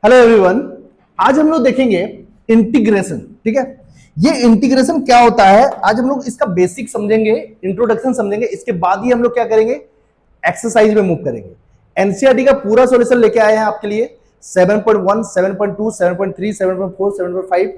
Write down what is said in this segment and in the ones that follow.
Hello everyone. आज हम लोग देखेंगे इंटीग्रेशन। ठीक है, ये इंटीग्रेशन क्या होता है आज हम लोग इसका बेसिक समझेंगे, इंट्रोडक्शन समझेंगे। इसके बाद ही हम लोग क्या करेंगे, एक्सरसाइज में मूव करेंगे। एनसीईआरटी का पूरा सॉल्यूशन लेके आए हैं आपके लिए 7.1, 7.2, 7.3, 7.4, 7.5।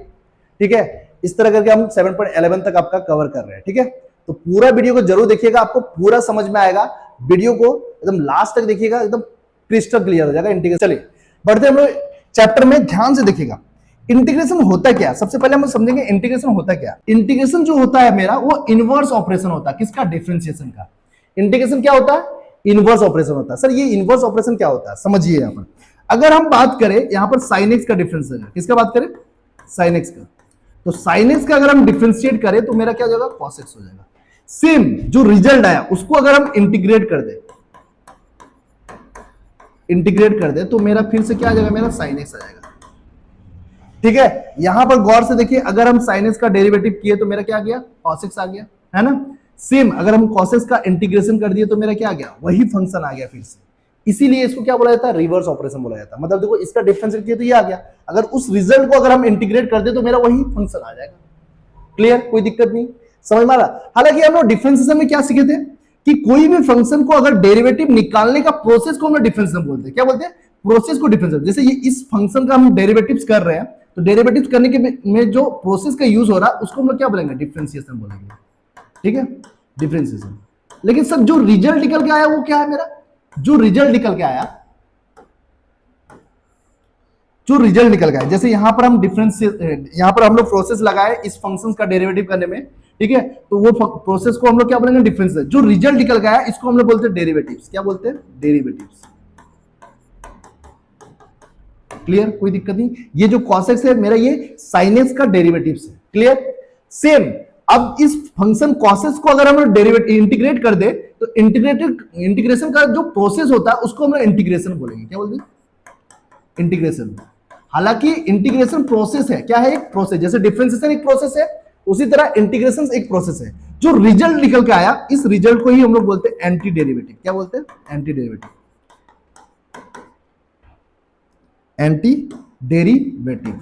ठीक है, इस तरह करके हम 7.11 तक आपका कवर कर रहे हैं। ठीक है, तो पूरा वीडियो को जरूर देखिएगा, आपको पूरा समझ में आएगा। वीडियो को एकदम लास्ट तक देखिएगा, एकदम क्रिस्टल क्लियर हो जाएगा इंटीग्रेशन। चलिए बढ़ते हम लोग चैप्टर में, ध्यान से देखिएगा इंटीग्रेशन होता क्या। सबसे पहले हम समझेंगे इंटीग्रेशन होता क्या। इंटीग्रेशन जो होता है मेरा, वो इनवर्स ऑपरेशन होता है। किसका? डिफरेंशिएशन का। इंटीग्रेशन क्या होता है? इनवर्स ऑपरेशन होता है। सर ये इनवर्स ऑपरेशन क्या होता है, समझिए। यहां पर अगर हम बात करें, यहां पर sin x का डिफरेंशिएशन, किसका बात करें? sin x का। तो sin x का अगर हम डिफरेंशिएट करें तो मेरा क्या हो जाएगा? cos x हो जाएगा। सेम जो रिजल्ट आया उसको अगर हम इंटीग्रेट कर दे, तो मेरा फिर से क्या आ जाएगा? मेरा sin x आ जाएगा। ठीक है, यहां पर गौर से देखिए, अगर हम sin x का डेरिवेटिव किए तो मेरा क्या आ गया? cos x आ गया, है ना। सेम अगर हम cos x का इंटीग्रेशन कर दिए तो मेरा क्या आ गया? वही फंक्शन आ गया फिर से। इसीलिए इसको क्या बोला जाता है? रिवर्स ऑपरेशन बोला जाता है। मतलब देखो, इसका डिफरेंशिएट किया तो ये आ गया, अगर उस रिजल्ट को अगर हम इंटीग्रेट कर दे तो मेरा वही फंक्शन आ जाएगा। क्लियर? कोई दिक्कत नहीं, समझ में आ रहा। हालांकि हम लोग डिफरेंशिएशन में क्या सीखे थे कि कोई भी फंक्शन को अगर डेरिवेटिव निकालने का प्रोसेस को हम लोग डिफरेंशिएशन बोलते हैं। क्या बोलते हैं? प्रोसेस को डिफरेंशिएशन। जैसे ये इस फंक्शन का हम डेरिवेटिव्स कर रहे हैं, तो डेरिवेटिव्स करने के में जो प्रोसेस का यूज हो रहा है उसको हम लोग क्या बोलेंगे? डिफरेंशिएशन बोलेंगे। ठीक है, डिफरेंशिएशन। लेकिन सर जो रिजल्ट निकल के आया वो क्या है मेरा? जो रिजल्ट निकल के आया, जैसे यहां पर हम यहां पर हम लोग प्रोसेस लगाए इस फंक्शन का डेरिवेटिव करने में। ठीक है, तो वो प्रोसेस को हम लोग क्या बोलेंगे? डिफरेंशिएशन। जो रिजल्ट निकल के आया इसको हम लोग बोलते हैं डेरिवेटिव्स। क्या बोलते हैं? डेरिवेटिव्स। क्लियर? कोई दिक्कत नहीं। ये जो cos x है मेरा, ये sin x का डेरिवेटिव्स है। क्लियर? सेम अब इस फंक्शन cos x को अगर हम डेरिवेटिव इंटीग्रेट कर दे तो इंटीग्रेशन का जो प्रोसेस होता है उसको हम इंटीग्रेशन बोलेंगे। क्या बोलते हैं? इंटीग्रेशन। हालांकि इंटीग्रेशन प्रोसेस है। क्या है? एक प्रोसेस। जैसे डिफरेंशिएशन एक प्रोसेस है, उसी तरह इंटीग्रेशन एक प्रोसेस है। जो रिजल्ट निकल के आया, इस रिजल्ट को ही हम लोग बोलते हैं एंटी डेरिवेटिव। क्या बोलते हैं? Anti derivative. Anti derivative.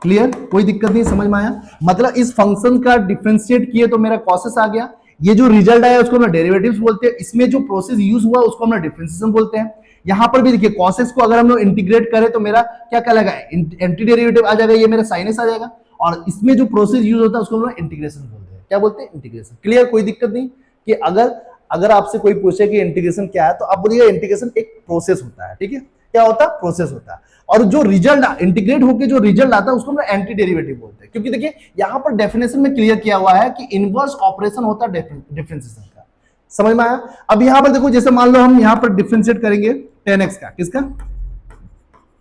Clear? कोई दिक्कत नहीं, समझ में आया। मतलब इस फंक्शन का डिफरेंशिएट किए तो मेरा cos आ गया। ये जो रिजल्ट आया उसको हम डेरिवेटिव्स बोलते हैं। इसमें जो प्रोसेस यूज हुआ उसको हम डिफरेंशिएशन बोलते हैं। यहां पर भी देखिए, cos x को अगर हम लोग इंटीग्रेट करें तो मेरा क्या कहलाएगा? एंटी डेरिवेटिव आ जाएगा, ये मेरा sin x आ जाएगा। और इसमें जो प्रोसेस यूज होता है उसको हम लोग इंटीग्रेशन बोलते हैं। क्या बोलते हैं? इंटीग्रेशन। क्लियर? कोई दिक्कत नहीं। कि अगर आपसे कोई पूछे कि इंटीग्रेशन क्या है, तो आप बोलिएगा इंटीग्रेशन एक प्रोसेस होता है। ठीक है, क्या होता है? प्रोसेस होता है। और जो रिजल्ट इंटीग्रेट होकर जो रिजल्ट आता है उसको हम एंटी डेरिवेटिव बोलते हैं। क्योंकि देखिए यहां पर डेफिनेशन में क्लियर किया हुआ है कि इनवर्स ऑपरेशन होता है डिफरेंशिएशन का। समझ में आया? अब यहां पर देखो, जैसे मान लो हम यहां पर डिफरेंशिएट करेंगे 10x का। किसका?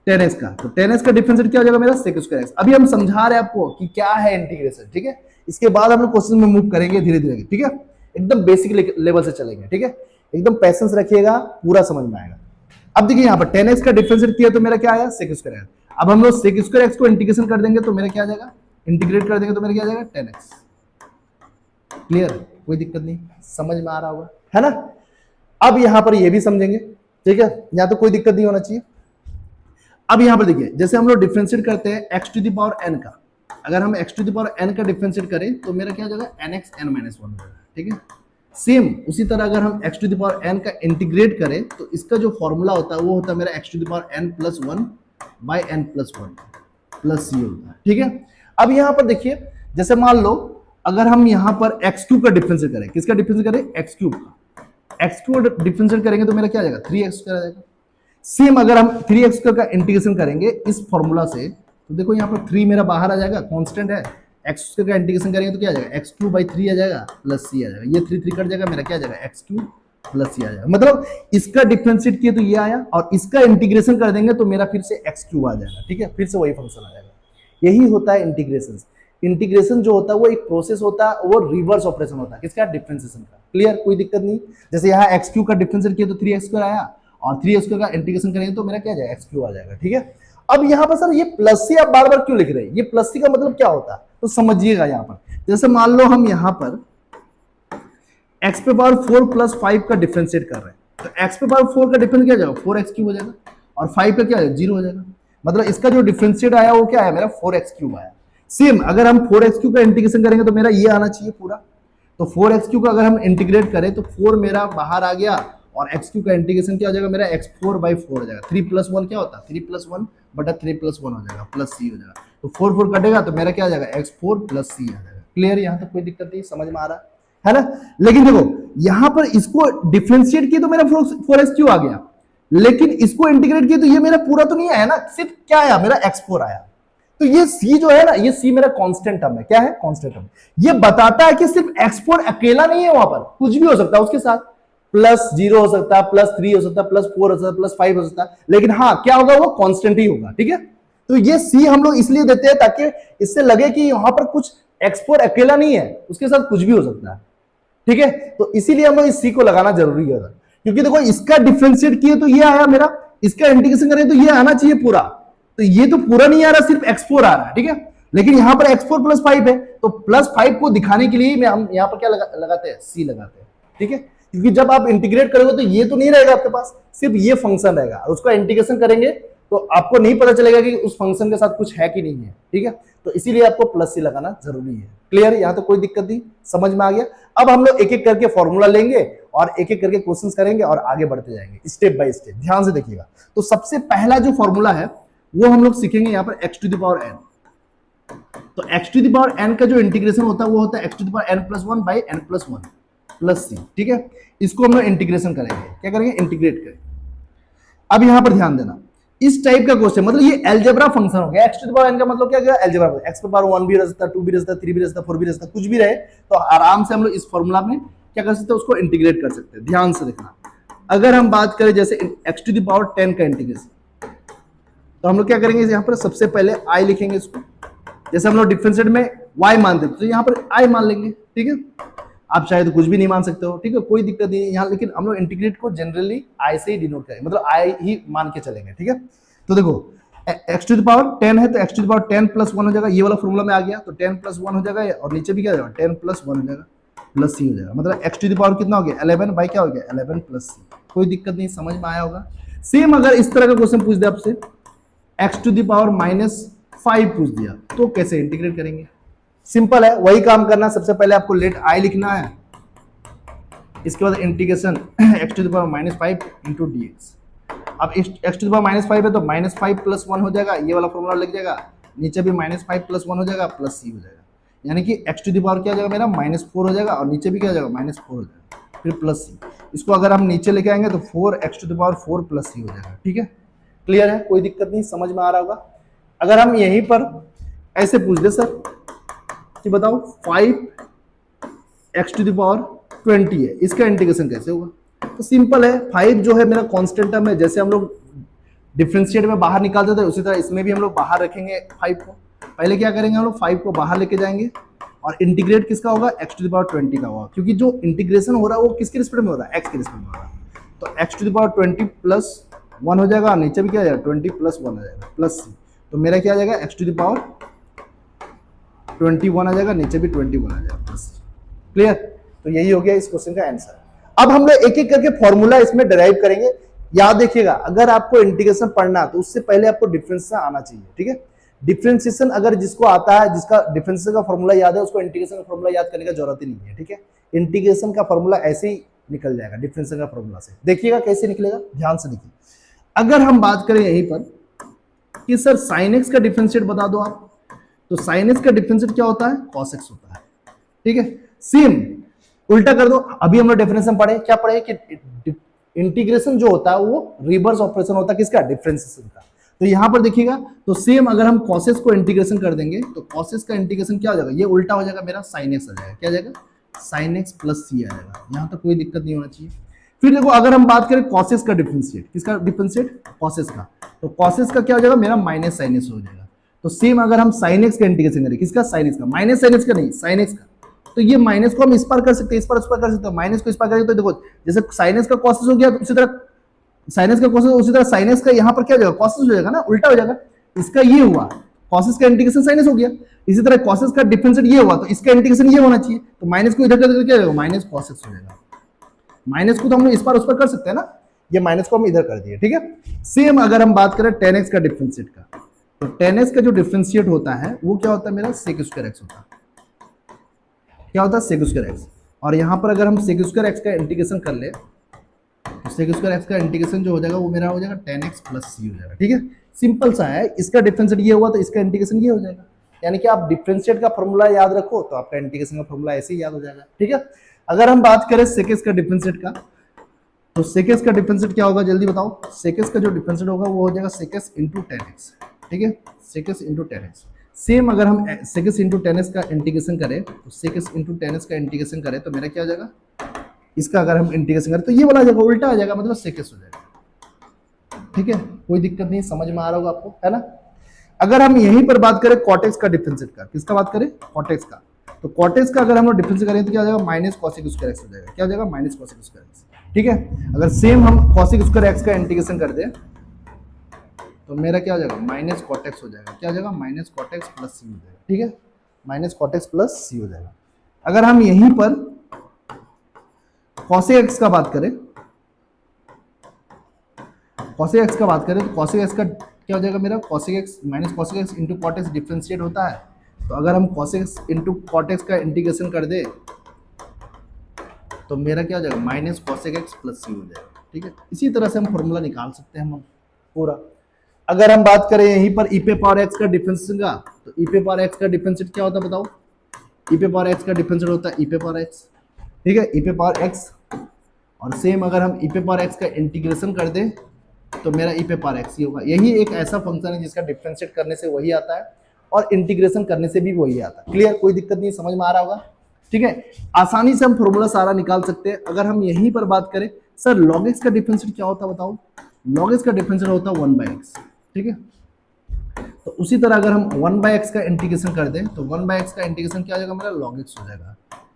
10x का। तो 10x का डिफरेंशिएट क्या हो जाएगा? मेरा sec स्क्वायर x। अभी हम समझा रहे हैं आपको कि क्या है इंटीग्रेशन। ठीक है, इसके बाद हम लोग क्वेश्चन में मूव करेंगे धीरे धीरे। ठीक है, एकदम बेसिक लेवल से चलेंगे। ठीक है, एकदम पेशेंस रखिएगा, पूरा समझ में आएगा। अब देखिए यहां पर 10x का डिफरेंशिएट किया तो मेरा क्या आया? sec square x। अब हम लोग sec स्क्वायर x को इंटीग्रेशन कर देंगे तो मेरा क्या आ जाएगा? इंटीग्रेट कर देंगे तो मेरा क्या आ जाएगा? 10x। क्लियर? कोई दिक्कत नहीं, समझ में आ रहा होगा, है ना। अब यहां पर ये भी समझेंगे। ठीक है, यहां तो कोई दिक्कत नहीं होना चाहिए। अब यहां पर देखिए, जैसे हम लोग डिफरेंशिएट करते हैं x to the power n का, अगर हम x to the power n का डिफरेंशिएट करें तो मेरा क्या हो जाएगा? nx n - 1 हो जाएगा। ठीक है, सेम उसी तरह अगर हम x to the power n का इंटीग्रेट करें तो इसका जो फॉर्मूला होता है वो होता है मेरा x to the power n plus 1 by n plus 1 plus c होता है। ठीक है, अब यहां पर देखिए, जैसे मान लो अगर हम यहां पर x³ का डिफरेंशिएट करें, किसका डिफरेंशिएट करें? x³ का। x³ का डिफरेंशिएट करेंगे तो मेरा क्या आ जाएगा? 3x² आ जाएगा। सेम अगर हम 3x² का इंटीग्रेशन करेंगे इस फॉर्मूला से, तो देखो यहां पर 3 मेरा बाहर आ जाएगा, कांस्टेंट है। x² का इंटीग्रेशन करेंगे तो क्या आ जाएगा? x³/3 आ जाएगा प्लस c आ जाएगा। ये 3 कट जाएगा, मेरा क्या आ जाएगा? x³ प्लस c आ जाएगा। मतलब इसका डिफरेंशिएट किए तो ये आया, और इसका इंटीग्रेशन कर देंगे तो मेरा फिर से x³ आ जाएगा। ठीक है, फिर से वही फंक्शन आ जाएगा। यही होता है इंटीग्रेशन। इंटीग्रेशन जो होता है वो एक प्रोसेस होता है, वो रिवर्स ऑपरेशन होता है। किसका? डिफरेंशिएशन का। क्लियर? कोई दिक्कत नहीं। जैसे यहाँ x³ का डिफरेंशिएट किया तो 3x² आया, और 3x² का इंटीग्रेशन करेंगे तो मेरा क्या आ जाएगा? x³ आ जाएगा। ठीक है, अब यहाँ पर सर ये प्लस सी आप बार बार क्यों लिख रहे हैं? ये प्लस सी का मतलब क्या होता है तो समझिएगा। यहाँ पर जैसे मान लो हम यहाँ पर x पे पावर 4 प्लस 5 का डिफरेंशिएट कर रहे हैं, तो x पे पावर 4 का डिफरेंस क्या हो जाएगा? 4x³ हो जाएगा। और 5 का क्या है 0 हो जाएगा। मतलब इसका जो डिफरेंशिएट आया वो क्या आया मेरा 4x³ आया। सेम अगर हम 4x³ का इंटीग्रेशन करेंगे तो मेरा ये आना चाहिए पूरा। तो 4x³ का अगर हम इंटीग्रेट करें तो 4 मेरा बाहर आ गया और x³ का इंटीग्रेशन क्या हो जाएगा मेरा x4/4 हो जाएगा। 3 + 1 क्या होता है 3 + 1 बटा 3 + 1 हो जाएगा प्लस c हो जाएगा। तो 4 4 कटेगा तो मेरा क्या आ जाएगा x4 + c आ जाएगा। क्लियर, यहाँ तक कोई दिक्कत नहीं, समझ में आ रहा है ना। लेकिन देखो यहाँ पर इसको डिफरेंशिएट किया तो मेरा 4x³ आ गया, लेकिन इसको इंटीग्रेट किया तो ये मेरा पूरा तो नहीं आया ना, सिर्फ क्या आया मेरा x4 आया। तो ये c जो है ना, ये c मेरा कांस्टेंट टर्म है। क्या है कांस्टेंट टर्म। ये बताता है कि सिर्फ x4 अकेला नहीं है, वहां पर कुछ भी हो सकता है उसके साथ, +0 हो सकता है, +3 हो सकता है, +4 हो सकता है, +5 हो सकता है, लेकिन हाँ क्या होगा वो कांस्टेंट ही होगा। ठीक है, तो ये c हम लोग इसलिए देते हैं ताकि इससे लगे कि वहां पर कुछ x4 अकेला नहीं है, उसके साथ कुछ भी हो सकता है। ठीक है, तो इसीलिए हम लोग इस c को लगाना जरूरी है, क्योंकि देखो इसका डिफरेंशिएट किए तो ये आया मेरा, इसका इंटीग्रेशन करें तो ये आना चाहिए पूरा, तो ये तो पूरा नहीं आ रहा, सिर्फ x4 आ रहा है। ठीक है, लेकिन यहां पर x4 + 5 है, तो +5 को दिखाने के लिए हम यहां पर क्या लगाते हैं c लगाते हैं। ठीक है, क्योंकि जब आप इंटीग्रेट करोगे तो ये तो नहीं रहेगा आपके पास, सिर्फ ये फंक्शन रहेगा, और उसका इंटीग्रेशन करेंगे तो आपको नहीं पता चलेगा कि उस फंक्शन के साथ कुछ है कि नहीं है। ठीक है, तो इसीलिए आपको +c लगाना जरूरी है। क्लियर, यहां तो कोई दिक्कत नहीं, समझ में आ गया। अब हम लोग एक एक करके फॉर्मूला लेंगे और एक एक करके क्वेश्चंस करेंगे और आगे बढ़ते जाएंगे स्टेप बाय स्टेप, ध्यान से देखिएगा। तो सबसे पहला जो फॉर्मूला है वो हम लोग सीखेंगे यहाँ पर x⁴n। तो x⁴n का जो इंटीग्रेशन होता है वो होता है x⁴n + 1/n+1 + c। ठीक है, इसको हम लोग इंटीग्रेशन करेंगे, क्या करेंगे इंटीग्रेट करेंगे। अब यहां पर ध्यान देना, इस टाइप का क्वेश्चन मतलब ये अलजेब्रा फंक्शन हो गया। x⁴n का मतलब क्या गया अलजेब्रा, x⁴1 भी रह सकता है, 2 भी रह सकता है, 3 भी रह सकता है, 4 भी रह सकता है, कुछ भी रहे, तो आराम से हम लोग इस फॉर्मूला में क्या कर सकते हैं उसको इंटीग्रेट कर सकते हैं। ध्यान से देखना, अगर हम बात करें जैसे x⁴10 का इंटीग्रेशन, तो हम लोग क्या करेंगे यहाँ पर सबसे पहले i लिखेंगे इसको, जैसे हम लोग डिफरेंशिएट में y मानते थे तो यहाँ पर i मान लेंगे। ठीक है, आप शायद कुछ भी नहीं मान सकते हो, ठीक है, कोई दिक्कत नहीं है यहाँ, लेकिन हम लोग इंटीग्रेट को जनरली i से ही डिनोट करेंगे, मतलब i ही मान के चलेंगे। ठीक है, तो देखो x⁴10 है तो x⁴10 + 1 हो जाएगा, ये वाला फॉर्मूला में आ गया, तो 10 + 1 हो जाएगा और नीचे भी क्या हो जाएगा 10 + 1 हो जाएगा प्लस c हो जाएगा, मतलब x⁴ कितना हो गया 11 बाई क्या हो गया 11 + c। कोई दिक्कत नहीं, समझ में आया होगा। सेम अगर इस तरह का क्वेश्चन पूछ दे आपसे x⁻⁻5 पूछ दिया तो कैसे इंटीग्रेट करेंगे, सिंपल है, वही काम करना। सबसे पहले आपको लेट i लिखना है, इसके बाद इंटीग्रेशन x⁻⁻5 × dx। अब x⁻⁻5 है तो -5 + 1 हो जाएगा, ये वाला फॉर्मूला लग जाएगा, नीचे भी -5 + 1 हो जाएगा प्लस c हो जाएगा, यानी कि x⁴ क्या हो जाएगा मेरा -4 हो जाएगा और नीचे भी क्या हो जाएगा -4 हो जाएगा, फिर प्लस c। इसको अगर हम नीचे लेके आएंगे तो 4x⁴4 + c हो जाएगा। ठीक है, क्लियर है, कोई दिक्कत नहीं, समझ में आ रहा होगा। अगर हम यहीं पर ऐसे पूछ दे सर कि बताओ 5x⁻20 है, इसका इंटीग्रेशन कैसे होगा, तो सिंपल है, 5 जो है मेरा कांस्टेंट टर्म है, जैसे हम लोग डिफरेंशिएट में बाहर निकालते थे उसी तरह इसमें भी हम लोग बाहर रखेंगे 5 को। पहले क्या करेंगे हम लोग 5 को बाहर लेके जाएंगे और इंटीग्रेट किसका होगा x⁻20 का होगा, क्योंकि जो इंटीग्रेशन हो रहा है वो किसके रिस्पेक्ट में हो रहा है x के रिस्पेक्ट में हो रहा है, तो x⁻20 + 1 हो जाएगा, नीचे भी क्या आ जाएगा 20 + 1 आ जाएगा प्लस c, तो मेरा क्या आ जाएगा x⁻21 आ जाएगा, नीचे भी 21 आ जाएगा प्लस c। क्लियर, तो यही हो गया इस क्वेश्चन का आंसर। अब हम लोग एक एक करके फॉर्मूला इसमें डिराइव करेंगे। याद देखिएगा, अगर आपको इंटीग्रेशन पढ़ना तो उससे पहले आपको डिफरेंशिएशन आना चाहिए। ठीक है, डिफरेंशिएशन अगर जिसको आता है, जिसका डिफरेंशिएशन का फॉर्मूला याद है, उसको इंटीग्रेशन का फॉर्मूला याद करने की जरूरत ही नहीं है। ठीक है, इंटीग्रेशन का फॉर्मूला ऐसे ही निकल जाएगा डिफरेंशिएशन का फॉर्मूला से। देखिएगा कैसे निकलेगा, ध्यान से देखिए। अगर हम बात करें यहीं पर कि सर sin x का डिफरेंशिएट बता दो आप, तो sin x का डिफरेंशिएट क्या होता है cos x होता है। ठीक है, सेम उल्टा कर दो, अभी हम लोग डेफिनेशन पढ़े, क्या पढ़े कि इंटीग्रेशन जो होता है वो रिवर्स ऑपरेशन होता है किसका डिफरेंशिएशन का। तो यहां पर देखिएगा, तो सेम अगर हम cos x को इंटीग्रेशन कर देंगे तो cos x का इंटीग्रेशन क्या हो जाएगा, ये उल्टा हो जाएगा मेरा sin x आ जाएगा, क्या आ जाएगा sin x + c आ जाएगा। यहां तक कोई दिक्कत नहीं होना चाहिए। फिर देखो अगर हम बात करें cos x का डिफरेंशिएट, किसका डिफरेंशिएट cos x का, तो cos x का क्या हो जाएगा मेरा -sin x हो जाएगा। तो सेम अगर हम sin x का इंटीग्रेशन करें, किसका sin x का, -sin x का नहीं sin x का, तो ये माइनस को हम इस पार कर सकते हैं, इस पार उस पार कर सकते हैं, माइनस को इस पार करेंगे तो देखो जैसे sin x का cos x हो गया, तो उसी तरह sin x का cos x, उसी तरह sin x का यहाँ पर क्या हो जाएगा cos x हो जाएगा ना, उल्टा हो जाएगा। इसका ये हुआ cos x का इंटीग्रेशन sin x हो गया, इसी तरह cos x का डिफरेंशिएट ये हुआ तो इसका इंटीग्रेशन ये होना चाहिए, तो माइनस को इधर कर देते क्या हो जाएगा -cos x हो जाएगा। माइनस को तो हम लोग इस पार उस पार कर सकते हैं ना, ये माइनस को हम इधर कर दिए, ठीक है। सेम अगर हम बात करें tan x का डिफरेंशिएट का, तो tan x का जो डिफरेंशिएट होता है वो क्या होता है मेरा sec स्क्वायर x होता है। क्या होता है sec स्क्वायर x। और यहां पर अगर हम sec स्क्वायर x का इंटीग्रेशन कर ले तो sec स्क्वायर x का इंटीग्रेशन जो हो जाएगा वो मेरा हो जाएगा tan x प्लस c हो जाएगा, ठीक है। सिंपल सा है, इसका डिफरेंशिएट ये हुआ तो इसका इंटीग्रेशन ये हो जाएगा। यानी कि आप डिफरेंशिएट का फॉर्मूला याद रखो तो आपका इंटीग्रेशन का फॉर्मूला ऐसे ही याद हो जाएगा, ठीक है। अगर हम बात करें sec x का डिफरेंशिएट का, तो sec x का डिफरेंशिएट क्या होगा जल्दी बताओ। sec x का जो डिफरेंशिएट होगा वो हो जाएगा sec x into tan x, ठीक है, sec x into tan x। Same अगर हम sec x into tan x का इंटीग्रेशन करें तो sec x into tan x का इंटीग्रेशन करें तो मेरा क्या हो जाएगा, इसका अगर हम इंटीग्रेशन करें तो ये वाला जगह उल्टा आ जाएगा, मतलब sec x हो जाएगा, ठीक है। कोई दिक्कत नहीं, समझ में आ रहा होगा आपको, है ना। अगर हम यहीं पर बात करें cot x का डिफरेंशिएट का, किसका बात करें, cot x का, तो cot x का अगर हम लोग डिफरेंशिएट करें तो क्या हो जाएगा, माइनस cosec स्क्वायर x हो जाएगा। क्या हो जाएगा, माइनस cosec स्क्वायर x, ठीक है। अगर सेम हम cosec स्क्वायर x का इंटीग्रेशन कर दें तो मेरा क्या हो जाएगा, माइनस cot x हो जाएगा। क्या हो जाएगा, minus cot x plus c हो जाएगा, ठीक है, minus cot x plus c हो जाएगा। अगर हम यहीं पर cosec x का बात करें, cosec x का बात करें तो cosec x का क्या हो जाएगा मेरा, cosec x minus cosec x into cot x differentiate होता है, तो अगर हम cosec x into cot x का इंटीग्रेशन कर दे तो मेरा क्या हो जाएगा, minus cosec x plus c हो जाएगा, ठीक है। इसी तरह से हम फॉर्मूला निकाल सकते हैं हम पूरा। अगर हम बात करें यहीं पर e पे पावर x का डिफरेंशिएट का, तो e पे पावर x का डिफरेंशिएट क्या होता है बताओ, e पे पावर x का डिफरेंशिएट होता है e पे पावर x, ठीक है, e पे पावर x। और सेम अगर हम e पे पावर x का इंटीग्रेशन कर दें तो मेरा e पे पावर x ही होगा। यही एक ऐसा फंक्शन है जिसका डिफरेंशिएट करने से वही आता है और इंटीग्रेशन करने से भी वही आता है। क्लियर, कोई दिक्कत नहीं, समझ में आ रहा होगा, ठीक है। आसानी से हम फॉर्मूला सारा निकाल सकते हैं। अगर हम यहीं पर बात करें, सर log x का डिफरेंशिएट क्या होता है बताओ, log x का डिफरेंशिएट होता है 1/x, ठीक है। तो उसी तरह अगर हम 1/x का इंटीग्रेशन कर दें तो 1/x का इंटीग्रेशन क्या हो जाएगा मेरा, log x हो जाएगा,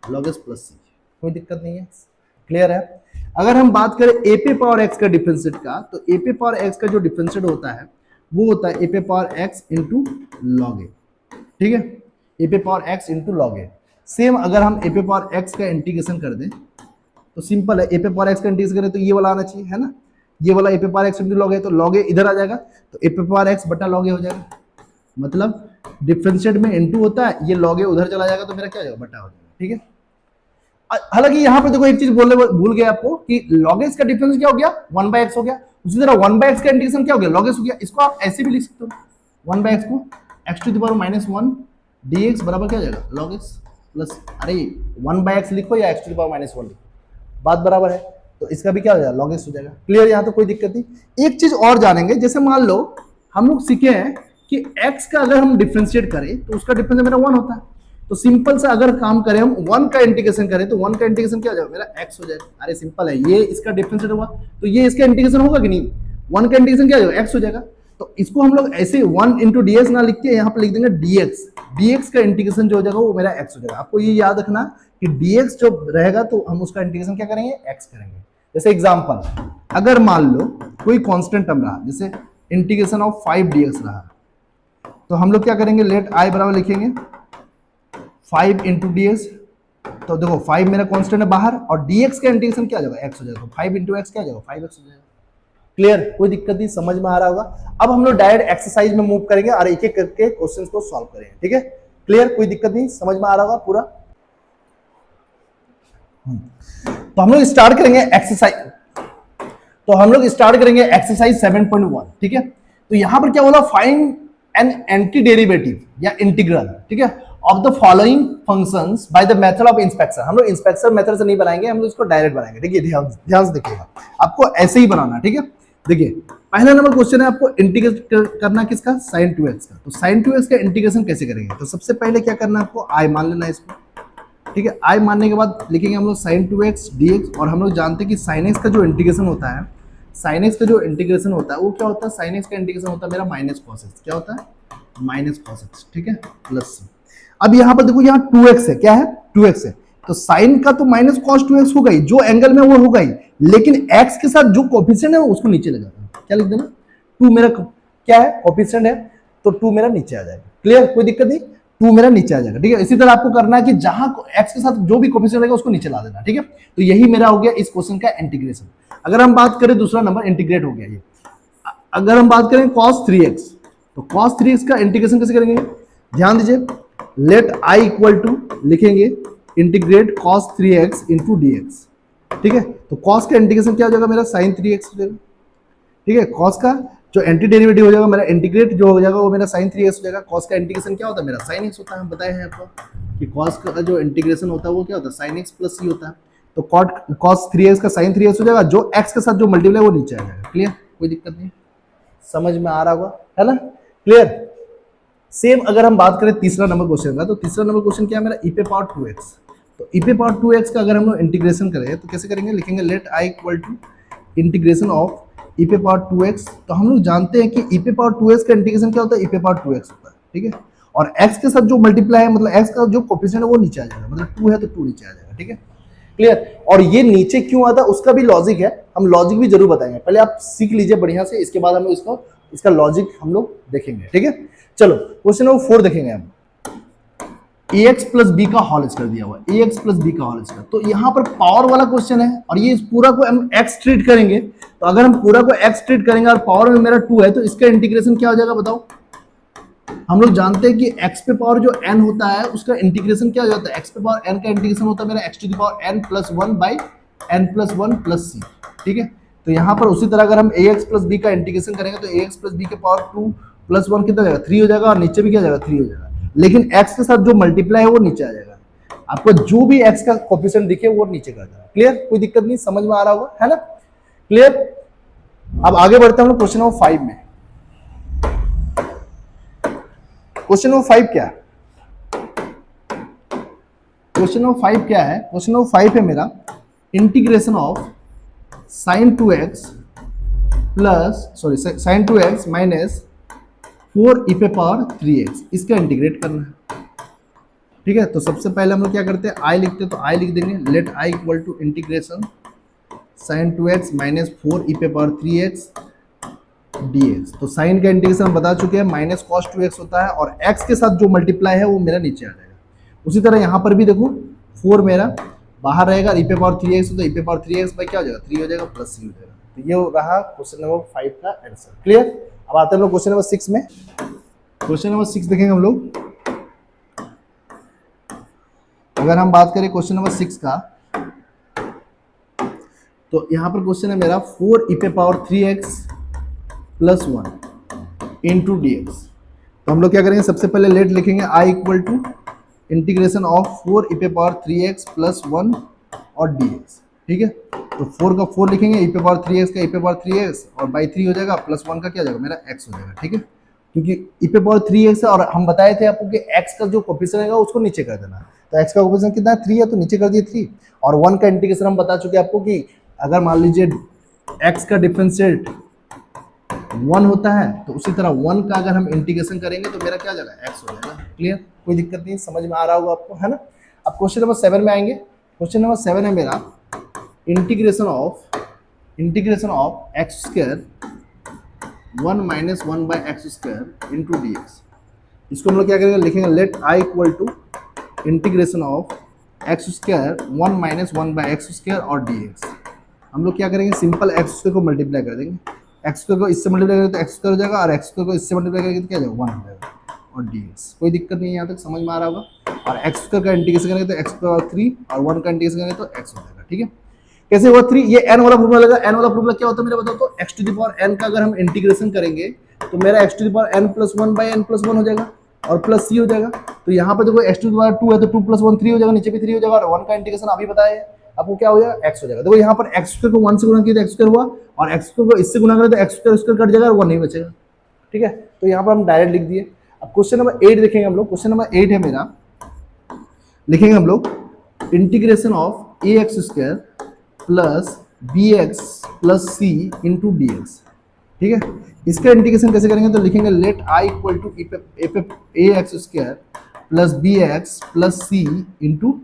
log x प्लस c, कोई दिक्कत नहीं है, क्लियर है। अगर हम बात करें a पे पावर x का डिफरेंशिएट का, तो a पे पावर x का जो डिफरेंशिएट होता है वो होता है a पे power x into log a, ठीक है, a पे power x into log a। Same अगर हम a पे पावर x का इंटीग्रेशन कर दें तो सिंपल है, a पे पावर x का इंटीग्रेशन करें तो ये वाला आना चाहिए, है ना, ये वाला a पे power x into log a, तो log a इधर आ जाएगा तो a पे पावर x बटा log a हो जाएगा। मतलब डिफरेंशिएट में इंटू होता है, ये log a उधर चला जाएगा तो मेरा क्या हो जाएगा, बटा हो जाएगा, ठीक है। हालांकि यहाँ पे देखो एक चीज बोलने भूल गए आपको कि log x का डिफरेंस क्या हो गया, 1/x हो गया। उसी तरह 1/x का इंटीग्रेशन क्या हो गया, log x हो गया। इसको आप ऐसे भी लिख सकते हो, 1/x को x to the power -1 dx बराबर क्या हो जाएगा, log x प्लस, अरे 1/x लिखो या x टू द पावर -1 लिखो, बात बराबर है। तो इसका भी क्या हो जाएगा, log x हो जाएगा। क्लियर, यहाँ तो कोई दिक्कत नहीं। एक चीज और जानेंगे, जैसे मान लो हम लोग सीखे हैं कि x का अगर हम डिफरेंशिएट करें तो उसका डिफरेंस मेरा 1 होता है। तो सिंपल सा अगर काम करें हम 1 का इंटीग्रेशन करें तो 1 का इंटीग्रेशन क्या हो जाएगा, मेरा x हो जाएगा। अरे सिंपल है, ये इसका डिफरेंशिएट हुआ तो ये इसका इंटीग्रेशन होगा कि नहीं, 1 का इंटीग्रेशन क्या हो जाएगा, x हो जाएगा। तो इसको हम लोग ऐसे 1 इंटू डी एक्स ना लिख के यहाँ पे लिख देंगे dx, dx का इंटीग्रेशन जो हो जाएगा वो मेरा x हो जाएगा। आपको ये याद रखना कि dx जो रहेगा तो हम उसका इंटीग्रेशन क्या करेंगे, x करेंगे। जैसे एग्जांपल, अगर मान लो कोई कांस्टेंट टर्म रहा, जैसे इंटीग्रेशन ऑफ 5 dx रहा, तो हम लोग क्या करेंगे, लेट i बराबर लिखेंगे 5 इंटू डी एक्स। तो देखो 5 मेरा कांस्टेंट है बाहर और dx का इंटीग्रेशन क्या हो जाएगा, x हो जाएगा। 5 इंटू एक्स क्या हो जाएगा, 5x हो जाएगा। क्लियर, कोई दिक्कत नहीं, समझ में आ रहा होगा। अब हम लोग डायरेक्ट एक्सरसाइज में मूव करेंगे और एक एक करके क्वेश्चंस को सॉल्व करेंगे, ठीक है। क्लियर, कोई दिक्कत नहीं, समझ में आ रहा होगा पूरा। तो हम लोग स्टार्ट करेंगे एक्सरसाइज, एक्सरसाइज 7.1, ठीक है। तो यहां पर क्या बोला, फाइंड एन एंटी डेरिवेटिव या इंटीग्रल, ठीक है, of the following functions by the method of inspection. हम लोग इंस्पेक्शन मेथड से नहीं बनाएंगे, हम लोग इसको डायरेक्ट बनाएंगे, ठीक है। ध्यान से देखिएगा, आपको ऐसे ही बनाना, ठीक है। देखिए पहला नंबर क्वेश्चन है, आपको इंटीग्रेट करना किसका, sin 2x का। तो sin 2x का इंटीग्रेशन कैसे करेंगे, तो सबसे पहले क्या करना है आपको, i मान लेना है इसको, ठीक है। i मानने के बाद लिखेंगे हम लोग sin 2x dx। और हम लोग जानते हैं कि sin x का जो इंटीग्रेशन होता है, sin x का जो इंटीग्रेशन होता है वो क्या होता है, sin x का इंटीग्रेशन होता है मेरा माइनस cos x, क्या होता है, माइनस cos x, ठीक है, प्लस। अब यहाँ पर देखो, यहाँ 2x है, क्या है, 2x है, तो साइन का तो माइनस cos 2x होगा ही, जो एंगल में वो होगा ही, लेकिन x के साथ जो कोफिशिएंट है उसको नीचे ले जाता है। क्या लिख देना, 2 मेरा क्या है, कोफिशिएंट है, तो 2 मेरा नीचे आ जाएगा। क्लियर, कोई दिक्कत नहीं। 2 मेरा नीचे आ जाएगा। ठीक है, इसी तरह आपको करना है कि जहां x के साथ जो भी कोफिशिएंट रहेगा उसको नीचे ला देना। ठीक है, तो यही मेरा हो गया इस क्वेश्चन का इंटीग्रेशन। अगर हम बात करें दूसरा नंबर इंटीग्रेट हो गया ये। अगर हम बात करें cos 3x, तो cos 3x का इंटीग्रेशन कैसे करेंगे, ध्यान दीजिए, लेट i इक्वल टू लिखेंगे integrate cos 3x into dx। ठीक है, तो cos का इंटीग्रेशन क्या हो जाएगा मेरा sin 3x हो जाएगा। ठीक है, cos का जो एंटी डेरिवेटिव हो जाएगा मेरा, इंटीग्रेट जो हो जाएगा वो मेरा sin 3x हो जाएगा। cos का इंटीग्रेशन क्या होता है मेरा sin x होता है, हम बताए हैं आपको कि cos का जो इंटीग्रेशन होता है वो क्या होता है sin x प्लस c होता है। तो cos 3x का sin 3x हो जाएगा, जो x के साथ जो मल्टीप्लाई वो नीचे आ जाएगा। क्लियर, कोई दिक्कत नहीं, समझ में आ रहा होगा, है ना, क्लियर। सेम अगर हम बात करें तीसरा नंबर क्वेश्चन का, तो तीसरा नंबर क्वेश्चन क्या है मेरा, e पे पावर 2x। तो e पे पावर 2x का अगर हम लोग इंटीग्रेशन करें तो कैसे करेंगे, लिखेंगे let i equal to integration of e पे पावर 2x। तो हम लोग जानते हैं कि e पे पावर 2x का इंटीग्रेशन क्या होता है, e पे पावर 2x होता है। ठीक है, और x के साथ जो मल्टीप्लाई है, मतलब x का जो कोफिशिएंट है वो नीचे आ जाएगा, मतलब 2 है तो 2 नीचे आ जाएगा। ठीक है, क्लियर। और ये नीचे क्यों आता है उसका भी लॉजिक है, हम लॉजिक भी जरूर बताएंगे, पहले आप सीख लीजिए बढ़िया से, इसके बाद हम लोग इसका लॉजिक हम लोग देखेंगे। ठीक है, चलो क्वेश्चन नंबर 4 देखेंगे हम। ax प्लस बी का होल स्क्वायर दिया हुआ है, ax प्लस बी का होल स्क्वायर। तो यहाँ पर पावर वाला क्वेश्चन है और ये इस पूरा को हम x ट्रीट करेंगे। तो अगर हम पूरा को x ट्रीट करेंगे और पावर में मेरा 2 है तो इसका इंटीग्रेशन क्या हो जाएगा बताओ। हम लोग जानते हैं कि x पे पावर जो n होता है उसका इंटीग्रेशन क्या हो जाता है, x पे पावर n का इंटीग्रेशन होता है मेरा x to the power n plus 1 by n plus 1 plus c। ठीक है, तो यहाँ पर उसी तरह अगर हम ax प्लस b का इंटीग्रेशन करेंगे तो ax प्लस b के पावर 2 प्लस 1 कितना हो जाएगा, 3 हो जाएगा, और नीचे भी क्या हो जाएगा, 3 हो जाएगा। लेकिन x के साथ जो मल्टीप्लाई है वो नीचे आ जाएगा, आपको जो भी x का कोफिशिएंट दिखे वो नीचे कर देना। क्लियर, कोई दिक्कत नहीं, समझ में आ रहा होगा, है ना, क्लियर। अब आगे बढ़ते हैं हम लोग क्वेश्चन नंबर 5 में। क्वेश्चन नंबर 5 क्या है, क्वेश्चन नंबर 5 क्या है, क्वेश्चन नंबर 5 है मेरा integration of sin 2x plus sin 2x minus 4 e पे पावर 3x, इसका इंटीग्रेट करना है। ठीक है, तो सबसे पहले हम लोग क्या करते हैं, i लिखते हैं, तो i लिख देंगे let i equal to integration sin 2x minus 4 e पे पावर 3x dx। तो साइन का इंटीग्रेशन हम बता चुके हैं, माइनस cos 2x होता है, और x के साथ जो मल्टीप्लाई है वो मेरा नीचे आ जाएगा। उसी तरह यहाँ पर भी देखो 4 मेरा बाहर रहेगा, e पे पावर 3x तो e पे पावर 3x बाई क्या हो जाएगा, 3 हो जाएगा प्लस c हो जाएगा। तो ये रहा क्वेश्चन नंबर 5 का आंसर। क्लियर, अब आते हैं हम लोग क्वेश्चन नंबर 6 में। क्वेश्चन नंबर 6 देखेंगे हम लोग। अगर हम बात करें क्वेश्चन नंबर 6 का, तो यहाँ पर क्वेश्चन है मेरा 4 e पे power 3x plus 1 into D x. तो हम लोग क्या करेंगे, सबसे पहले लेट लिखेंगे i equal to integration of 4 e पे पावर 3x प्लस 1 और dx। ठीक है, तो 4 का 4 लिखेंगे, e पे पावर 3x का e पे पावर 3x और बाई 3 हो जाएगा, प्लस 1 का क्या हो जाएगा मेरा x हो जाएगा। ठीक है, क्योंकि e पे पावर 3x है और हम बताए थे आपको कि x का जो कोफिशिएंट रहेगा उसको नीचे कर देना। तो x का कोफिशिएंट कितना है, 3 है, तो नीचे कर दिए 3। और 1 का इंटीग्रेशन हम बता चुके आपको कि अगर मान लीजिए x का डिफरेंशिएट 1 होता है तो उसी तरह 1 का अगर हम इंटीग्रेशन करेंगे तो मेरा क्या हो जाएगा, x हो जाएगा। क्लियर, कोई दिक्कत नहीं, समझ में आ रहा होगा आपको, है ना। अब क्वेश्चन नंबर 7 में आएंगे। क्वेश्चन नंबर 7 है मेरा integration of X square 1 minus 1 by X square into D X. इसको हम लोग क्या करेंगे, लिखेंगे let I equal to integration of X square 1 minus 1 by X square और डी एक्स। हम लोग क्या करेंगे, सिंपल एक्स स्क्वायर को मल्टीप्लाई कर देंगे, एक्स स्क्वायर को इससे मल्टीप्लाई करेंगे तो एक्स स्क्वायर हो जाएगा, और एक्स स्क्वायर को इससे मल्टीप्लाई करेंगे तो क्या हो जाएगा, 1 हो जाएगा, और डी एक्स। कोई दिक्कत नहीं है, यहाँ तक समझ में आ रहा होगा। और एक्स स्क्वायर का इंटीग्रेशन करेंगे तो एक्स स्क्वायर 3 और 1 का इंटीग्रेशन करेंगे तो एक्स हो जाएगा। ठीक है, कैसे हुआ 3, ये n वाला फॉर्मूला लगा। n वाला फॉर्मूला क्या होता है मेरा बताओ तो, x to the power n का अगर हम इंटीग्रेशन करेंगे तो मेरा x to the power n plus 1 by n plus 1 हो जाएगा और प्लस c हो जाएगा। तो यहाँ पे देखो x टू द पावर 2 है तो 2 प्लस 1 3 हो जाएगा, नीचे भी 3 हो जाएगा, और 1 का इंटीग्रेशन अभी बताया है आपको क्या हो जाएगा, x हो जाएगा। देखो यहाँ पर x स्क्वायर को 1 से गुणा किया तो x स्क्वायर हुआ, और x स्क्वायर को इससे गुणा करें तो x स्क्वायर कट जाएगा और 1 नहीं बचेगा। ठीक है, तो यहाँ पर हम डायरेक्ट लिख दिए। अब क्वेश्चन नंबर 8 देखेंगे हम लोग। क्वेश्चन नंबर 8 है मेरा, लिखेंगे हम लोग integration of A X square plus B X plus C into D X. ठीक है, इसका इंटीग्रेशन कैसे करेंगे, तो लिखेंगे let I equal to A X square plus B X plus C into